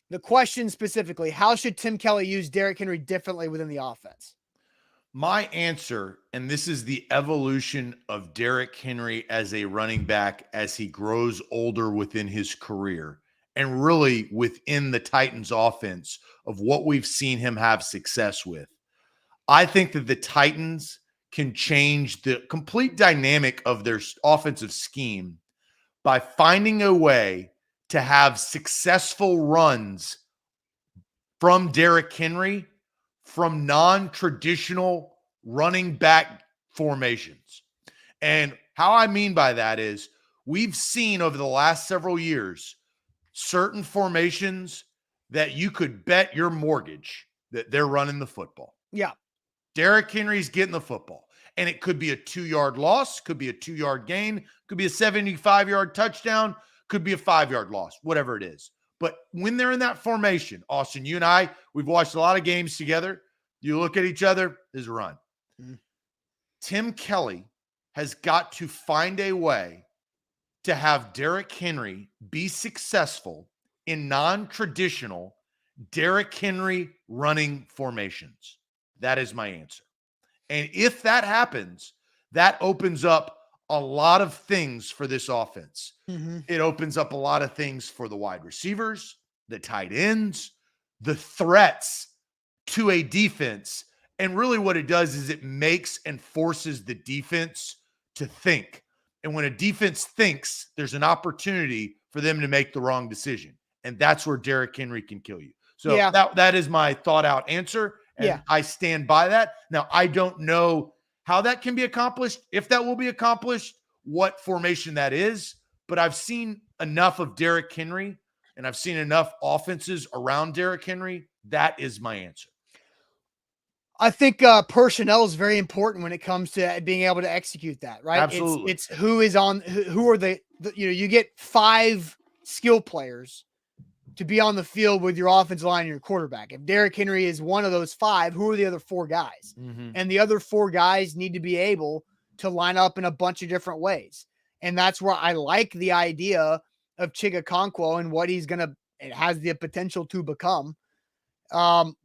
The question specifically, how should Tim Kelly use Derrick Henry differently within the offense? My answer, and this is the evolution of Derrick Henry as a running back as he grows older within his career, and really within the Titans offense of what we've seen him have success with. I think that the Titans can change the complete dynamic of their offensive scheme by finding a way to have successful runs from Derrick Henry from non-traditional running back formations. And how I mean by that is we've seen over the last several years certain formations that you could bet your mortgage that they're running the football. Yeah. Derrick Henry's getting the football. And it could be a 2-yard loss, could be a 2-yard gain, could be a 75-yard touchdown, could be a 5-yard loss, whatever it is. But when they're in that formation, Austin, you and I, we've watched a lot of games together. You look at each other, there's a run. Mm-hmm. Tim Kelly has got to find a way to have Derrick Henry be successful in non-traditional Derrick Henry running formations. That is my answer. And if that happens, that opens up a lot of things for this offense. Mm-hmm. It opens up a lot of things for the wide receivers, the tight ends, the threats to a defense. And really what it does is it makes and forces the defense to think. And when a defense thinks, there's an opportunity for them to make the wrong decision. And that's where Derrick Henry can kill you. So that is my thought out answer. And I stand by that. Now, I don't know how that can be accomplished, if that will be accomplished, what formation that is. But I've seen enough of Derrick Henry, and I've seen enough offenses around Derrick Henry. That is my answer. I think personnel is very important when it comes to being able to execute that, right? Absolutely. It's who is on, who are the you get 5 skill players to be on the field with your offensive line and your quarterback. If Derrick Henry is one of those 5, who are the other 4 guys? Mm-hmm. And the other 4 guys need to be able to line up in a bunch of different ways. And that's where I like the idea of Chigakonkwo and what it has the potential to become,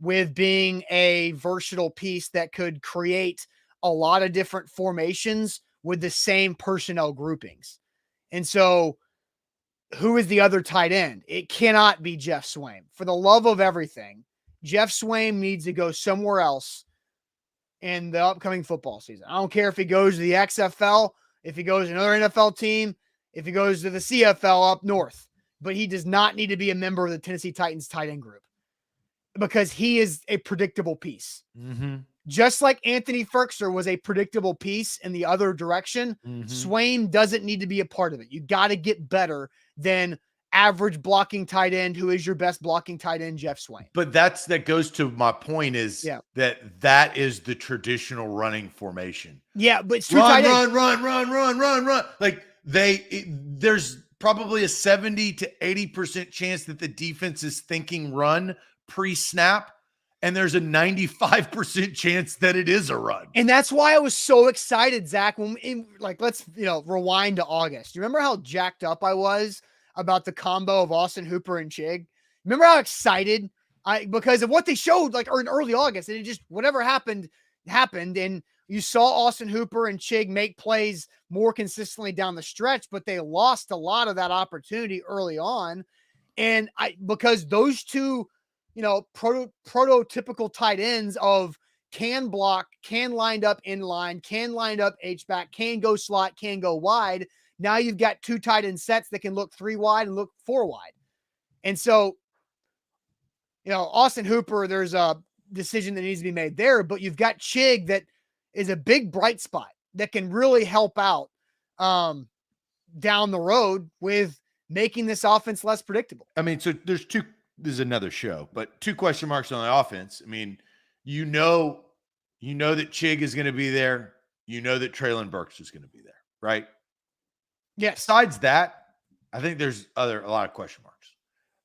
with being a versatile piece that could create a lot of different formations with the same personnel groupings. And so who is the other tight end? It cannot be Jeff Swaim. For the love of everything, Jeff Swaim needs to go somewhere else in the upcoming football season. I don't care if he goes to the XFL, if he goes to another NFL team, if he goes to the CFL up north, but he does not need to be a member of the Tennessee Titans tight end group because he is a predictable piece. Mm-hmm. Just like Anthony Ferkser was a predictable piece in the other direction, Swaim doesn't need to be a part of it. You got to get better than average blocking tight end, who is your best blocking tight end, Jeff Swaim. But that goes to my point is that is the traditional running formation. Yeah, but it's run. Like there's probably a 70 to 80% chance that the defense is thinking run pre-snap. And there's a 95% chance that it is a run. And that's why I was so excited, Zach, let's rewind to August. You remember how jacked up I was about the combo of Austin Hooper and Chig? Remember how excited because of what they showed in early August, and it just, whatever happened. And you saw Austin Hooper and Chig make plays more consistently down the stretch, but they lost a lot of that opportunity early on. And because those two, prototypical tight ends of can block, can line up in line, can line up H-back, can go slot, can go wide. Now you've got 2 tight end sets that can look 3 wide and look 4 wide. And so, Austin Hooper, there's a decision that needs to be made there, but you've got Chig that is a big bright spot that can really help out down the road with making this offense less predictable. I mean, so this is another show, but 2 question marks on the offense. I mean, you know that Chig is going to be there. You know that Treylon Burks is going to be there, right? Yes. Besides that, I think there's a lot of question marks,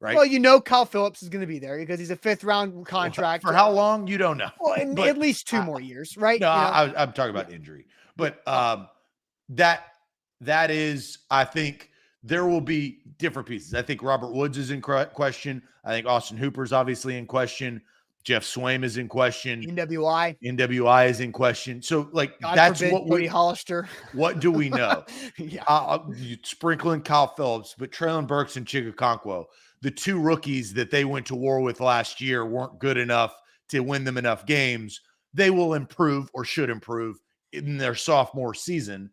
right? Well, Kyle Phillips is going to be there because he's a 5th-round contract. For how long? You don't know. Well, at least 2 more years, right? No, I'm talking about injury. But that is, I think there will be different pieces. I think Robert Woods is in question. I think Austin Hooper's obviously in question. Jeff Swaim is in question. NWI is in question. So, like, God that's forbid, what Cody Hollister. What do we know? Yeah. You sprinkle in Kyle Phillips, but Treylon Burks and Chigakonkwo, the 2 rookies that they went to war with last year, weren't good enough to win them enough games. They will improve or should improve in their sophomore season.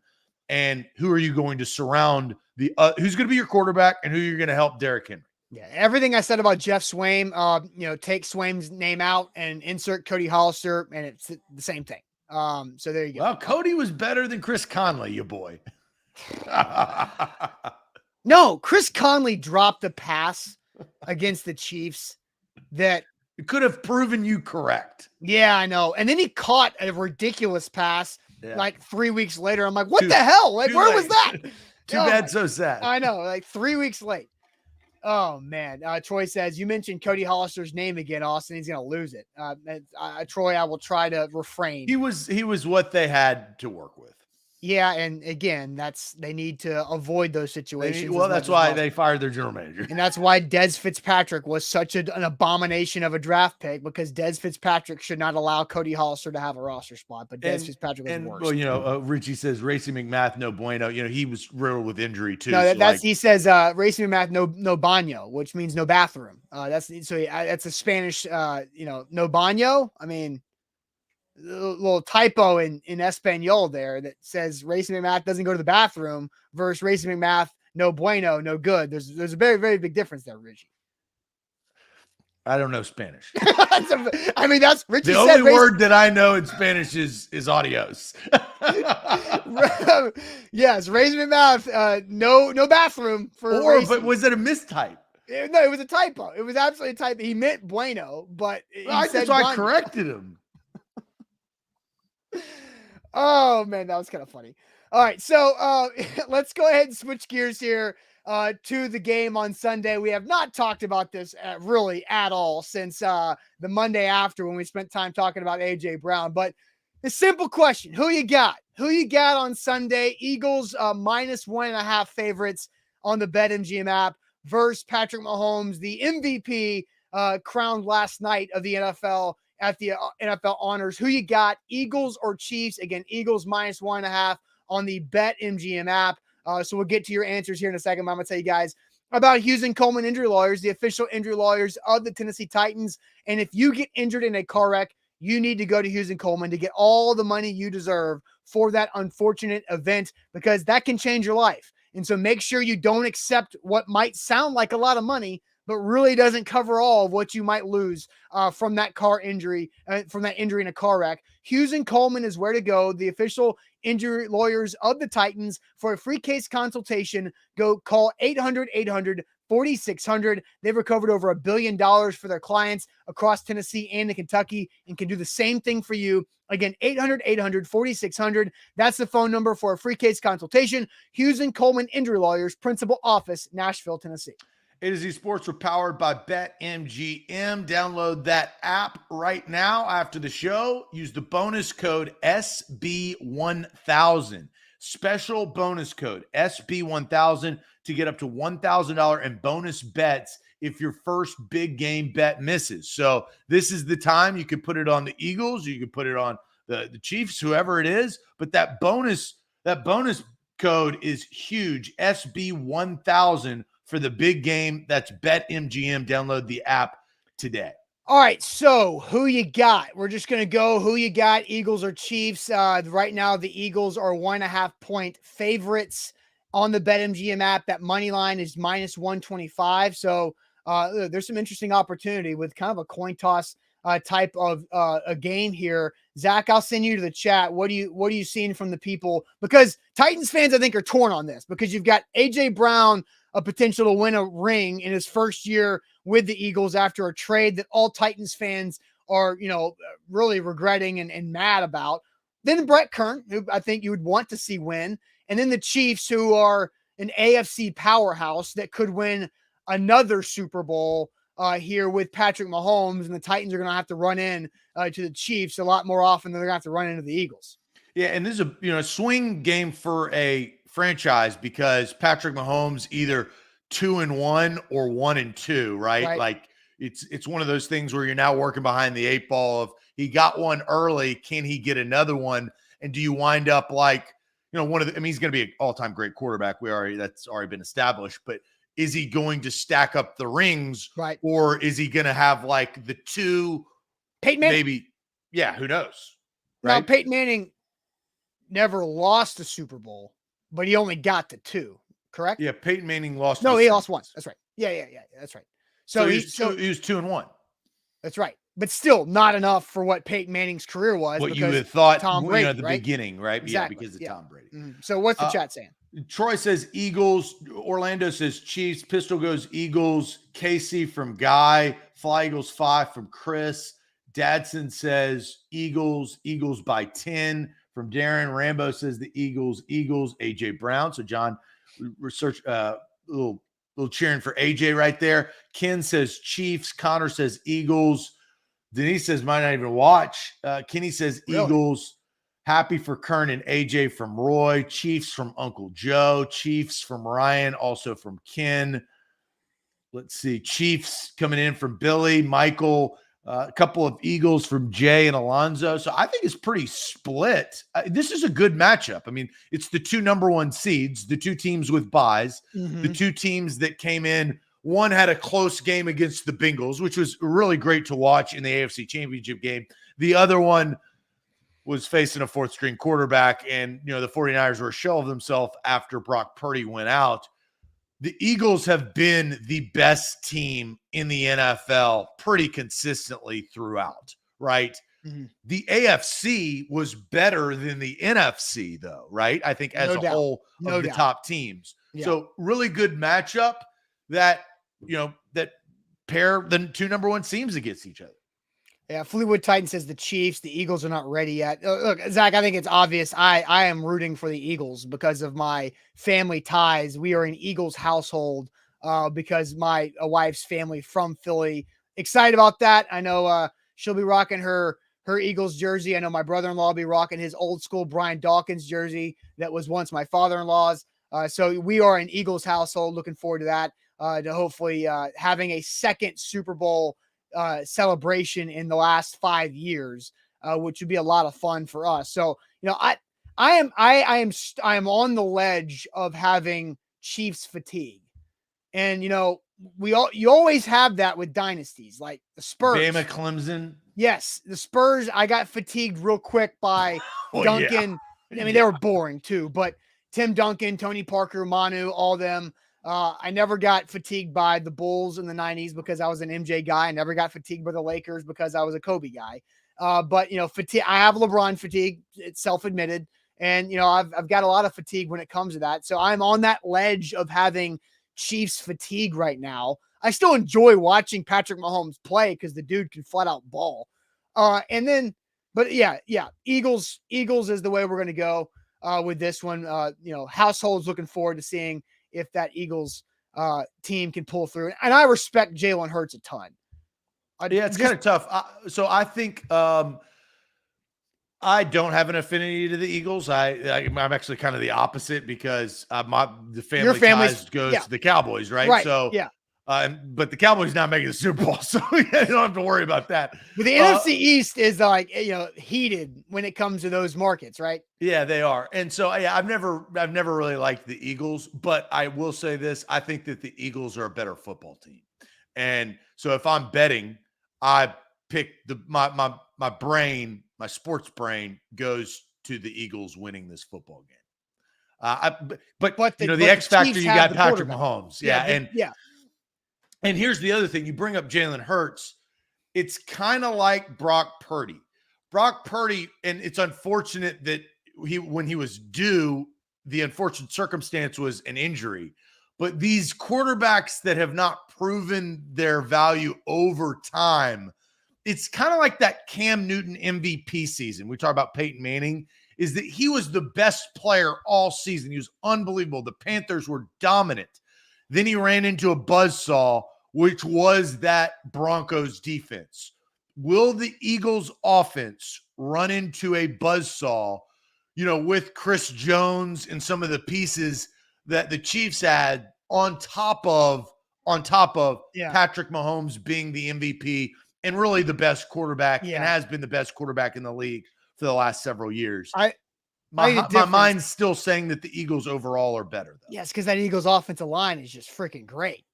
And who are you going to surround who's going to be your quarterback and who you're going to help Derrick Henry? Yeah, everything I said about Jeff Swaim, take Swaim's name out and insert Cody Hollister, and it's the same thing. So there you go. Well, Cody was better than Chris Conley, you boy. No, Chris Conley dropped a pass against the Chiefs that it could have proven you correct. Yeah, I know. And then he caught a ridiculous pass like 3 weeks later. I'm like, what the hell? Like, where was that? Too bad, so sad. I know, like 3 weeks late. Oh man. Troy says, you mentioned Cody Hollister's name again, Austin. He's going to lose it. Troy, I will try to refrain. He was what they had to work with. Yeah, and again, they need to avoid those situations. That's why they fired their general manager. And that's why Dez Fitzpatrick was such an abomination of a draft pick, because Dez Fitzpatrick should not allow Cody Hollister to have a roster spot, but Dez Fitzpatrick was worse. Well, Richie says Racing McMath, no bueno. He was riddled with injury too. No, he says Racing McMath, no baño, which means no bathroom. That's a Spanish, no baño. I mean, little typo in Espanol there that says Racing McMath doesn't go to the bathroom versus Racing McMath, no bueno, no good. There's a very, very big difference there, Richie. I don't know Spanish. I mean, that's Richie. The only word that I know in Spanish is adios. Yes, Racing McMath, no bathroom for Racing. But was it a mistype? No, it was a typo. It was absolutely a typo. He meant bueno, but that's why I corrected him. Oh man, that was kind of funny. All right, so let's go ahead and switch gears here to the game on Sunday. We have not talked about this really at all since the Monday after, when we spent time talking about AJ Brown. But the simple question: who you got? Who you got on Sunday? Eagles -1.5 favorites on the BetMGM app versus Patrick Mahomes, the MVP crowned last night of the NFL at the NFL honors. Who you got, Eagles or Chiefs? Again, Eagles -1.5 on the BetMGM app. So we'll get to your answers here in a second. I'm going to tell you guys about Hughes and Coleman Injury Lawyers, the official injury lawyers of the Tennessee Titans. And if you get injured in a car wreck, you need to go to Hughes and Coleman to get all the money you deserve for that unfortunate event, because that can change your life. And so make sure you don't accept what might sound like a lot of money, but really doesn't cover all of what you might lose from that car injury, from that injury in a car wreck. Hughes and Coleman is where to go, the official injury lawyers of the Titans. For a free case consultation, go call 800-800-4600. They've recovered over $1 billion for their clients across Tennessee and in Kentucky, and can do the same thing for you. Again, 800-800-4600. That's the phone number for a free case consultation. Hughes and Coleman Injury Lawyers, Principal Office, Nashville, Tennessee. A to Z Sports are powered by BetMGM. Download that app right now after the show. Use the bonus code SB1000. Special bonus code SB1000 to get up to $1,000 in bonus bets if your first big game bet misses. So this is the time. You could put it on the Eagles. You could put it on the Chiefs, whoever it is. But that bonus code is huge. SB1000. For the big game. That's BetMGM. Download the app today. All right, so who you got? We're just going to go who you got, Eagles or Chiefs. Right now, the Eagles are 1.5 point favorites on the BetMGM app. That money line is -125. So there's some interesting opportunity with kind of a coin toss type of a game here. Zach, I'll send you to the chat. What are you seeing from the people? Because Titans fans, I think, are torn on this because you've got AJ Brown, a potential to win a ring in his first year with the Eagles after a trade that all Titans fans are, really regretting and mad about. Then Brett Kern, who I think you would want to see win. And then the Chiefs, who are an AFC powerhouse that could win another Super Bowl here with Patrick Mahomes, and the Titans are going to have to run in to the Chiefs a lot more often than they're going to have to run into the Eagles. Yeah, and this is a swing game for a franchise because Patrick Mahomes either 2-1 or 1-2, right? Like it's one of those things where you're now working behind the 8 ball of he got one early, can he get another one? And do you wind up like he's going to be an all-time great quarterback. That's already been established, but is he going to stack up the rings, right? Or is he going to have like the two? Peyton Manning, maybe, yeah, who knows? Right? Now, Peyton Manning never lost a Super Bowl, but he only got to 2, correct? Yeah, Peyton Manning lost. No, he lost once. That's right. Yeah, that's right. So he was 2-1. That's right. But still not enough for what Peyton Manning's career was. What you had thought Tom Brady, at the beginning, right? Exactly. Yeah, because of Tom Brady. Mm-hmm. So what's the chat saying? Troy says Eagles. Orlando says Chiefs. Pistol goes Eagles. Casey from Guy. Fly Eagles 5 from Chris. Dadson says Eagles. Eagles by 10 from Darren. Rambo says the Eagles. Eagles. AJ Brown. So John, research little cheering for AJ right there. Ken says Chiefs. Connor says Eagles. Denise says might not even watch. Kenny says Really? Eagles. Happy for Kern and AJ from Roy. Chiefs from Uncle Joe. Chiefs from Ryan, also from Ken. Let's see. Chiefs coming in from Billy, Michael, a couple of Eagles from Jay and Alonzo. So I think it's pretty split. This is a good matchup. I mean, it's the 2 number 1 seeds, the 2 teams with buys, the 2 teams that came in. One had a close game against the Bengals, which was really great to watch in the AFC Championship game. The other one was facing a 4th string quarterback, and the 49ers were a shell of themselves after Brock Purdy went out. The Eagles have been the best team in the NFL pretty consistently throughout, right? Mm-hmm. The AFC was better than the NFC, though, right? I think as whole of the top teams. Yeah. So really good matchup that pair the 2 number 1 teams against each other. Yeah, Fleetwood Titan says the Chiefs. The Eagles are not ready yet. Look, Zach, I think it's obvious. I am rooting for the Eagles because of my family ties. We are an Eagles household because my wife's family from Philly. Excited about that. I know she'll be rocking her Eagles jersey. I know my brother-in-law will be rocking his old school Brian Dawkins jersey that was once my father-in-law's. So we are an Eagles household. Looking forward to that, to hopefully having a second Super Bowl celebration in the last 5 years, which would be a lot of fun for us. So, I am on the ledge of having Chiefs fatigue. And, you always have that with dynasties like the Spurs. Bama, Clemson. Yes. The Spurs, I got fatigued real quick by Duncan. Yeah. I mean, they were boring too, but Tim Duncan, Tony Parker, Manu, all them. I never got fatigued by the Bulls in the 90s because I was an MJ guy. I never got fatigued by the Lakers because I was a Kobe guy. But fatigue, I have LeBron fatigue. It's self-admitted. And, I've got a lot of fatigue when it comes to that. So I'm on that ledge of having Chiefs fatigue right now. I still enjoy watching Patrick Mahomes play because the dude can flat out ball. But yeah, Eagles is the way we're going to go with this one. Households looking forward to seeing if that Eagles team can pull through. And I respect Jalen Hurts a ton. It's kind of tough. So I think I don't have an affinity to the Eagles. I'm actually kind of the opposite because the family ties goes to the Cowboys, right? So yeah. But the Cowboys not making the Super Bowl, so you don't have to worry about that. But the NFC East is heated when it comes to those markets, right? Yeah, they are. And so I've never really liked the Eagles, but I will say this: I think that the Eagles are a better football team. And so if I'm betting, I pick my sports brain goes to the Eagles winning this football game. But the X factor, you got Patrick Mahomes, and here's the other thing. You bring up Jalen Hurts. it's kind of like Brock Purdy. Brock Purdy, and it's unfortunate that when he was due, the unfortunate circumstance was an injury. But these quarterbacks that have not proven their value over time, it's kind of like that Cam Newton MVP season. We talk about Peyton Manning, is that he was the best player all season. He was unbelievable. The Panthers were dominant. Then he ran into a buzzsaw, which was that Broncos defense. Will the Eagles offense run into a buzzsaw, with Chris Jones and some of the pieces that the Chiefs had on top of Patrick Mahomes being the MVP and really the best quarterback and has been the best quarterback in the league for the last several years? My mind's still saying that the Eagles overall are better, though. Yes, because that Eagles offensive line is just freaking great.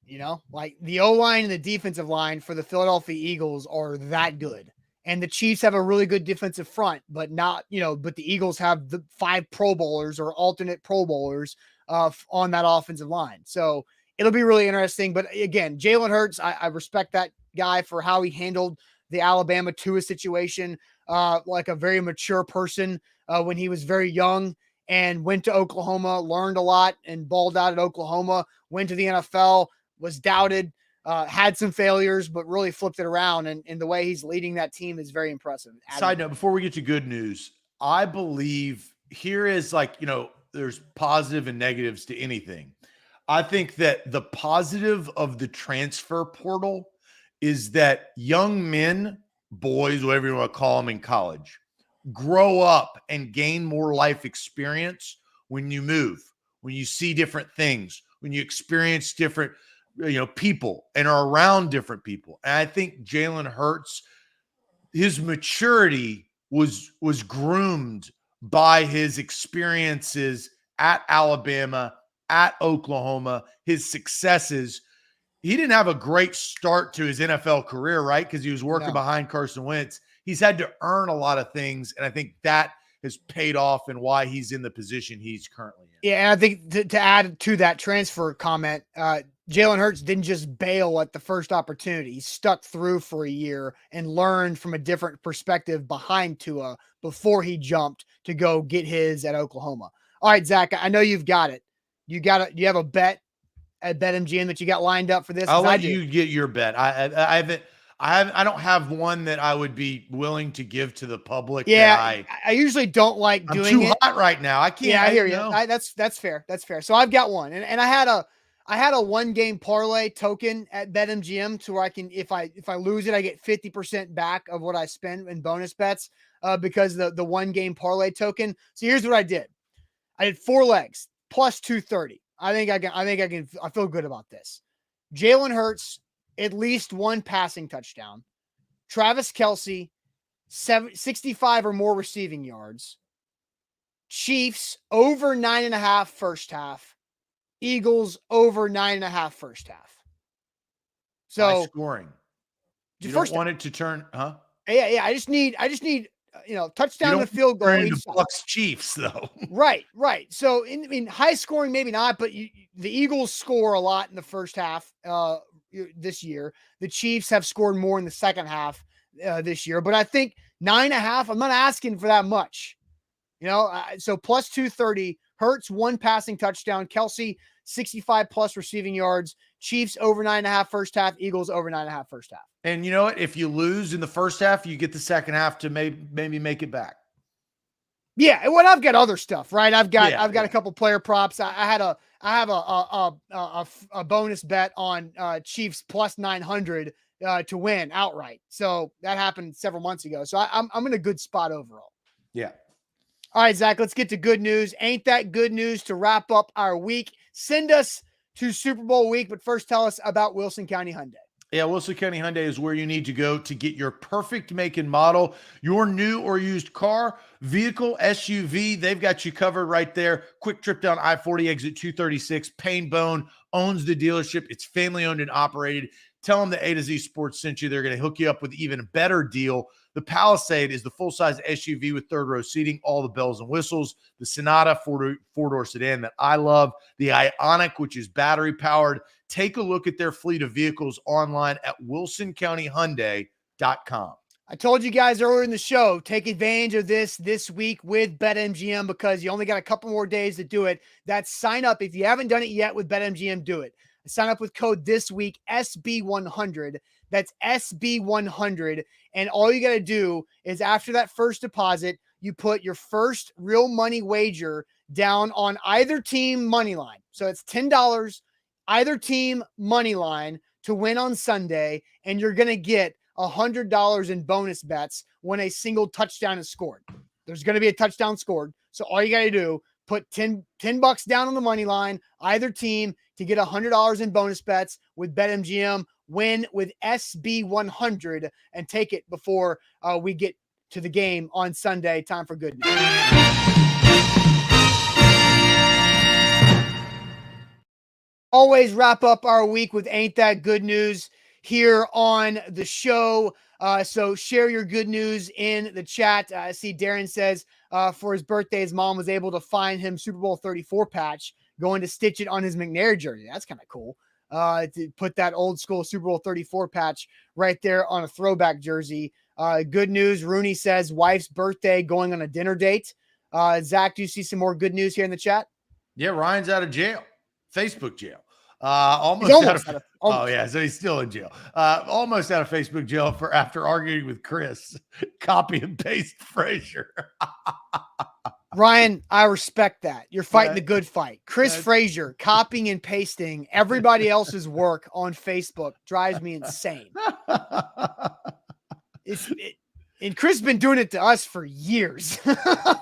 Like the O-line and the defensive line for the Philadelphia Eagles are that good. And the Chiefs have a really good defensive front, but the Eagles have the 5 Pro Bowlers or alternate Pro Bowlers on that offensive line. So it'll be really interesting. But again, Jalen Hurts, I respect that guy for how he handled the Alabama Tua situation, like a very mature person when he was very young, and went to Oklahoma, learned a lot and balled out at Oklahoma, went to the NFL, was doubted, had some failures, but really flipped it around. And the way he's leading that team is very impressive. Side note, before we get to good news, I believe here is there's positive and negatives to anything. I think that the positive of the transfer portal is that young men, boys, whatever you want to call them in college, grow up and gain more life experience when you move, when you see different things, when you experience different, people and are around different people. And I think Jalen Hurts, his maturity was groomed by his experiences at Alabama, at Oklahoma, his successes. He didn't have a great start to his NFL career, right? Because he was working behind Carson Wentz. He's had to earn a lot of things, and I think that has paid off and why he's in the position he's currently in. Yeah, and I think to add to that transfer comment, Jalen Hurts didn't just bail at the first opportunity. He stuck through for a year and learned from a different perspective behind Tua before he jumped to go get his at Oklahoma. All right, Zach, I know you've got it. You have a bet at BetMGM that you got lined up for this? I'll let you get your bet. I don't have one that I would be willing to give to the public. Yeah, I usually don't like doing it. I'm too hot right now. I can't. Yeah, I hear you. That's fair. That's fair. So I've got one, and I had a 1-game parlay token at BetMGM to where I can, if I lose it, I get 50% back of what I spend in bonus bets because the 1-game parlay token. So here's what I did. I did 4 legs plus 230. I feel good about this. Jalen Hurts, at least 1 passing touchdown. Travis Kelce, 65 or more receiving yards. Chiefs over 9.5 first half. Eagles over 9.5 first half. So high scoring. You don't want it to turn, huh? Yeah. I just need touchdown and field goal. The Bucs Chiefs though. Right. So high scoring maybe not, but the Eagles score a lot in the first half this year. The Chiefs have scored more in the second half this year, but I think 9.5. I'm not asking for that much. So plus 230. Hurts 1 passing touchdown. Kelce 65 plus receiving yards. Chiefs over 9.5 first half. Eagles over 9.5 first half. And you know what? If you lose in the first half, you get the second half to maybe make it back. Yeah, well, I've got other stuff, right? I've got a couple player props. I have a bonus bet on Chiefs plus 900 to win outright. So that happened several months ago. So I'm in a good spot overall. Yeah. All right, Zach, let's get to good news. Ain't that good news to wrap up our week? Send us to Super Bowl week, but first tell us about Wilson County Hyundai. Yeah, Wilson County Hyundai is where you need to go to get your perfect make and model, your new or used car, vehicle, SUV. They've got you covered right there. Quick trip down I-40, exit 236. Pain Bone owns the dealership. It's family owned and operated. Tell them the A to Z Sports sent you. They're going to hook you up with even a better deal. The Palisade is the full-size SUV with third-row seating, all the bells and whistles. The Sonata, four-door sedan that I love. The Ioniq, which is battery-powered. Take a look at their fleet of vehicles online at wilsoncountyhyundai.com. BetMGM.com. I told you guys earlier in the show, take advantage of this week with BetMGM because you only got a couple more days to do it. That's sign up. If you haven't done it yet with BetMGM, do it. Sign up with code this week, SB100. That's SB100. And all you got to do is after that first deposit, you put your first real money wager down on either team money line. So it's $10, either team money line to win on Sunday, and you're going to get $100 in bonus bets when a single touchdown is scored. There's going to be a touchdown scored. So all you got to do, put 10 bucks down on the money line, either team, to get $100 in bonus bets with BetMGM. Win with SB100 and take it before we get to the game on Sunday. Time for good news. Always wrap up our week with Ain't That Good News here on the show. So share your good news in the chat. I see Darren says for his birthday, his mom was able to find him Super Bowl 34 patch, going to stitch it on his McNair jersey. That's kind of cool. To put that old school Super Bowl 34 patch right there on a throwback jersey. Good news. Rooney says wife's birthday, going on a dinner date. Zach, do you see some more good news here in the chat? Yeah, Ryan's out of jail, Facebook jail. Almost out of oh yeah, so he's still in jail. Almost out of Facebook jail after arguing with Chris. Copy and paste Frazier. Ryan, I respect that. You're fighting the good fight. Chris Frazier copying and pasting everybody else's work on Facebook drives me insane. And Chris has been doing it to us for years.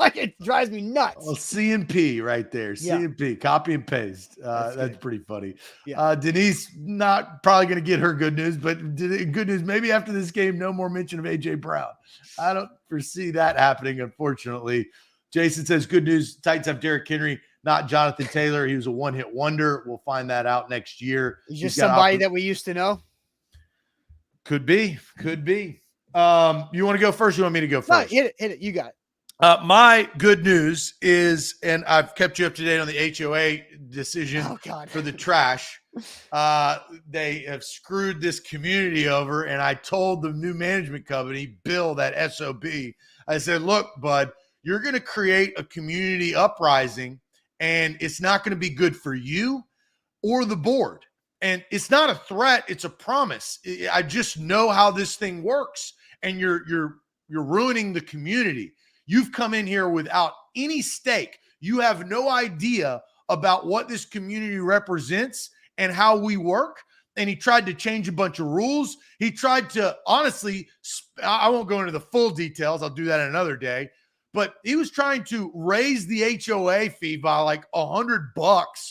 Like, it drives me nuts. Well, C&P right there. C&P, copy and paste. That's pretty funny. Yeah. Denise, not probably going to get her good news, but good news, maybe after this game, no more mention of A.J. Brown. I don't foresee that happening, unfortunately. Jason says, good news, Titans have Derrick Henry, not Jonathan Taylor. He was a one-hit wonder. We'll find that out next year. He's just somebody that we used to know? Could be. You want to go first? You want me to go first? No, hit it. You got it. My good news is, and I've kept you up to date on the HOA decision for the trash. They have screwed this community over, and I told the new management company, Bill, that SOB, I said, look, bud, you're going to create a community uprising, and it's not going to be good for you or the board. And it's not a threat. It's a promise. I just know how this thing works. And you're ruining the community. You've come in here without any stake. You have no idea about what this community represents and how we work. And he tried to change a bunch of rules. He tried to, honestly, I won't go into the full details. I'll do that another day. But he was trying to raise the HOA fee by like $100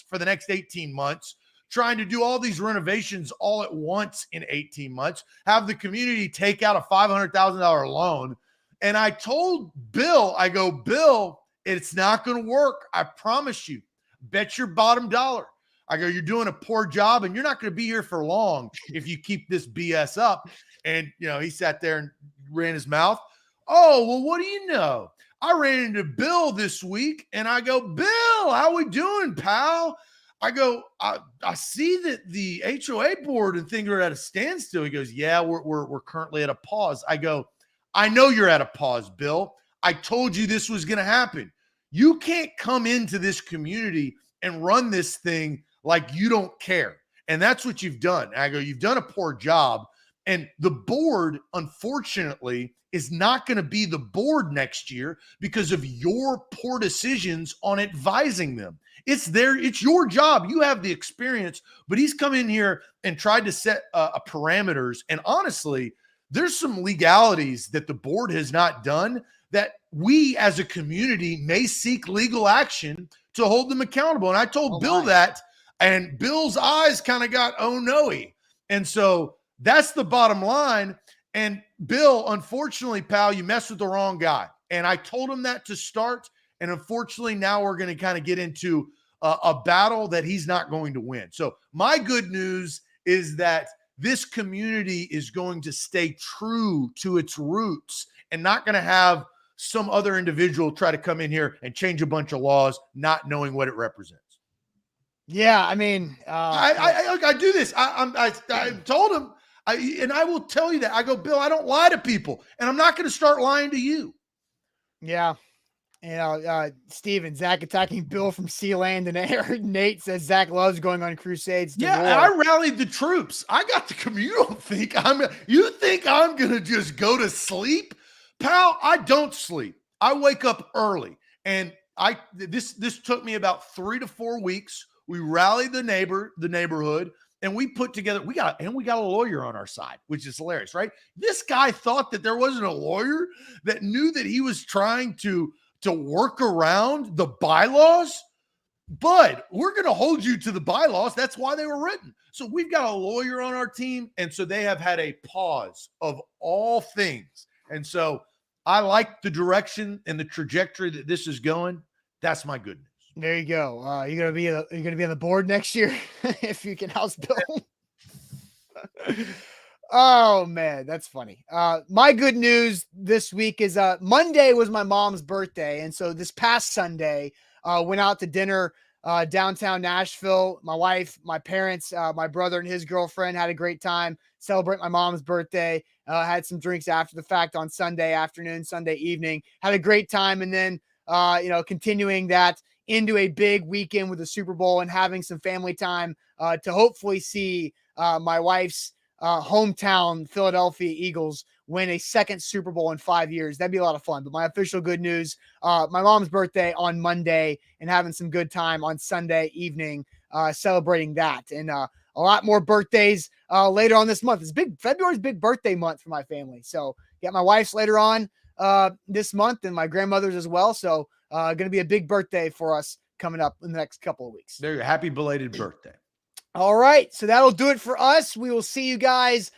for the next 18 months. Trying to do all these renovations all at once in 18 months, have the community take out a $500,000 loan. And I told Bill, I go, Bill, it's not going to work. I promise you. Bet your bottom dollar. I go, you're doing a poor job and you're not going to be here for long if you keep this BS up. And, he sat there and ran his mouth. Oh, well, what do you know? I ran into Bill this week and I go, Bill, how we doing, pal? I go, I see that the HOA board and things are at a standstill. He goes, yeah, we're currently at a pause. I go, I know you're at a pause, Bill. I told you this was going to happen. You can't come into this community and run this thing like you don't care. And that's what you've done. I go, you've done a poor job. And the board, unfortunately, is not going to be the board next year because of your poor decisions on advising them. It's your job. You have the experience, but he's come in here and tried to set parameters. And honestly, there's some legalities that the board has not done that we as a community may seek legal action to hold them accountable. And I told Bill that, and Bill's eyes kind of got, oh no-y. And so that's the bottom line. And Bill, unfortunately, pal, you messed with the wrong guy. And I told him that to start. And unfortunately, now we're going to kind of get into a battle that he's not going to win. So my good news is that this community is going to stay true to its roots and not going to have some other individual try to come in here and change a bunch of laws, not knowing what it represents. Yeah, I mean, I do this. I told him, And I will tell you that. I go, Bill, I don't lie to people, and I'm not going to start lying to you. Yeah. Steven, Zach attacking Bill from Sealand, and Nate says Zach loves going on crusades. Yeah, and I rallied the troops. I got the communal. You think I'm going to just go to sleep? Pal, I don't sleep. I wake up early, and this took me about 3 to 4 weeks. We rallied the neighborhood, and we put together, we got a lawyer on our side, which is hilarious, right? This guy thought that there wasn't a lawyer that knew that he was trying to work around the bylaws. Bud, we're going to hold you to the bylaws. That's why they were written. So we've got a lawyer on our team, and so they have had a pause of all things. And so I like the direction and the trajectory that this is going. That's my good news. There you go. You're gonna be on the board next year if you can house Bill. Oh man, that's funny. My good news this week is Monday was my mom's birthday, and so this past Sunday, went out to dinner downtown Nashville. My wife, my parents, my brother and his girlfriend had a great time celebrate my mom's birthday. Had some drinks after the fact on Sunday afternoon, Sunday evening. Had a great time, and then continuing that into a big weekend with the Super Bowl and having some family time to hopefully see my wife's hometown Philadelphia Eagles win a second Super Bowl in 5 years. That'd be a lot of fun. But my official good news, my mom's birthday on Monday and having some good time on Sunday evening celebrating that. And a lot more birthdays later on this month. February's big birthday month for my family. So got my wife's later on this month and my grandmother's as well. So going to be a big birthday for us coming up in the next couple of weeks. There you go. Happy belated birthday. All right. So that'll do it for us. We will see you guys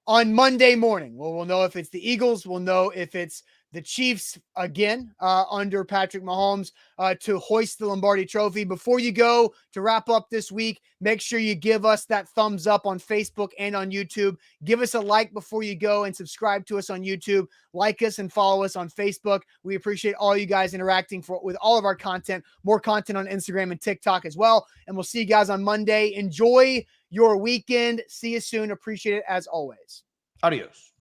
on Monday morning. Well, we'll know if it's the Eagles. We'll know if it's the Chiefs again under Patrick Mahomes to hoist the Lombardi Trophy. Before you go to wrap up this week, make sure you give us that thumbs up on Facebook and on YouTube. Give us a like before you go and subscribe to us on YouTube. Like us and follow us on Facebook. We appreciate all you guys interacting with all of our content. More content on Instagram and TikTok as well. And we'll see you guys on Monday. Enjoy your weekend. See you soon. Appreciate it as always. Adios.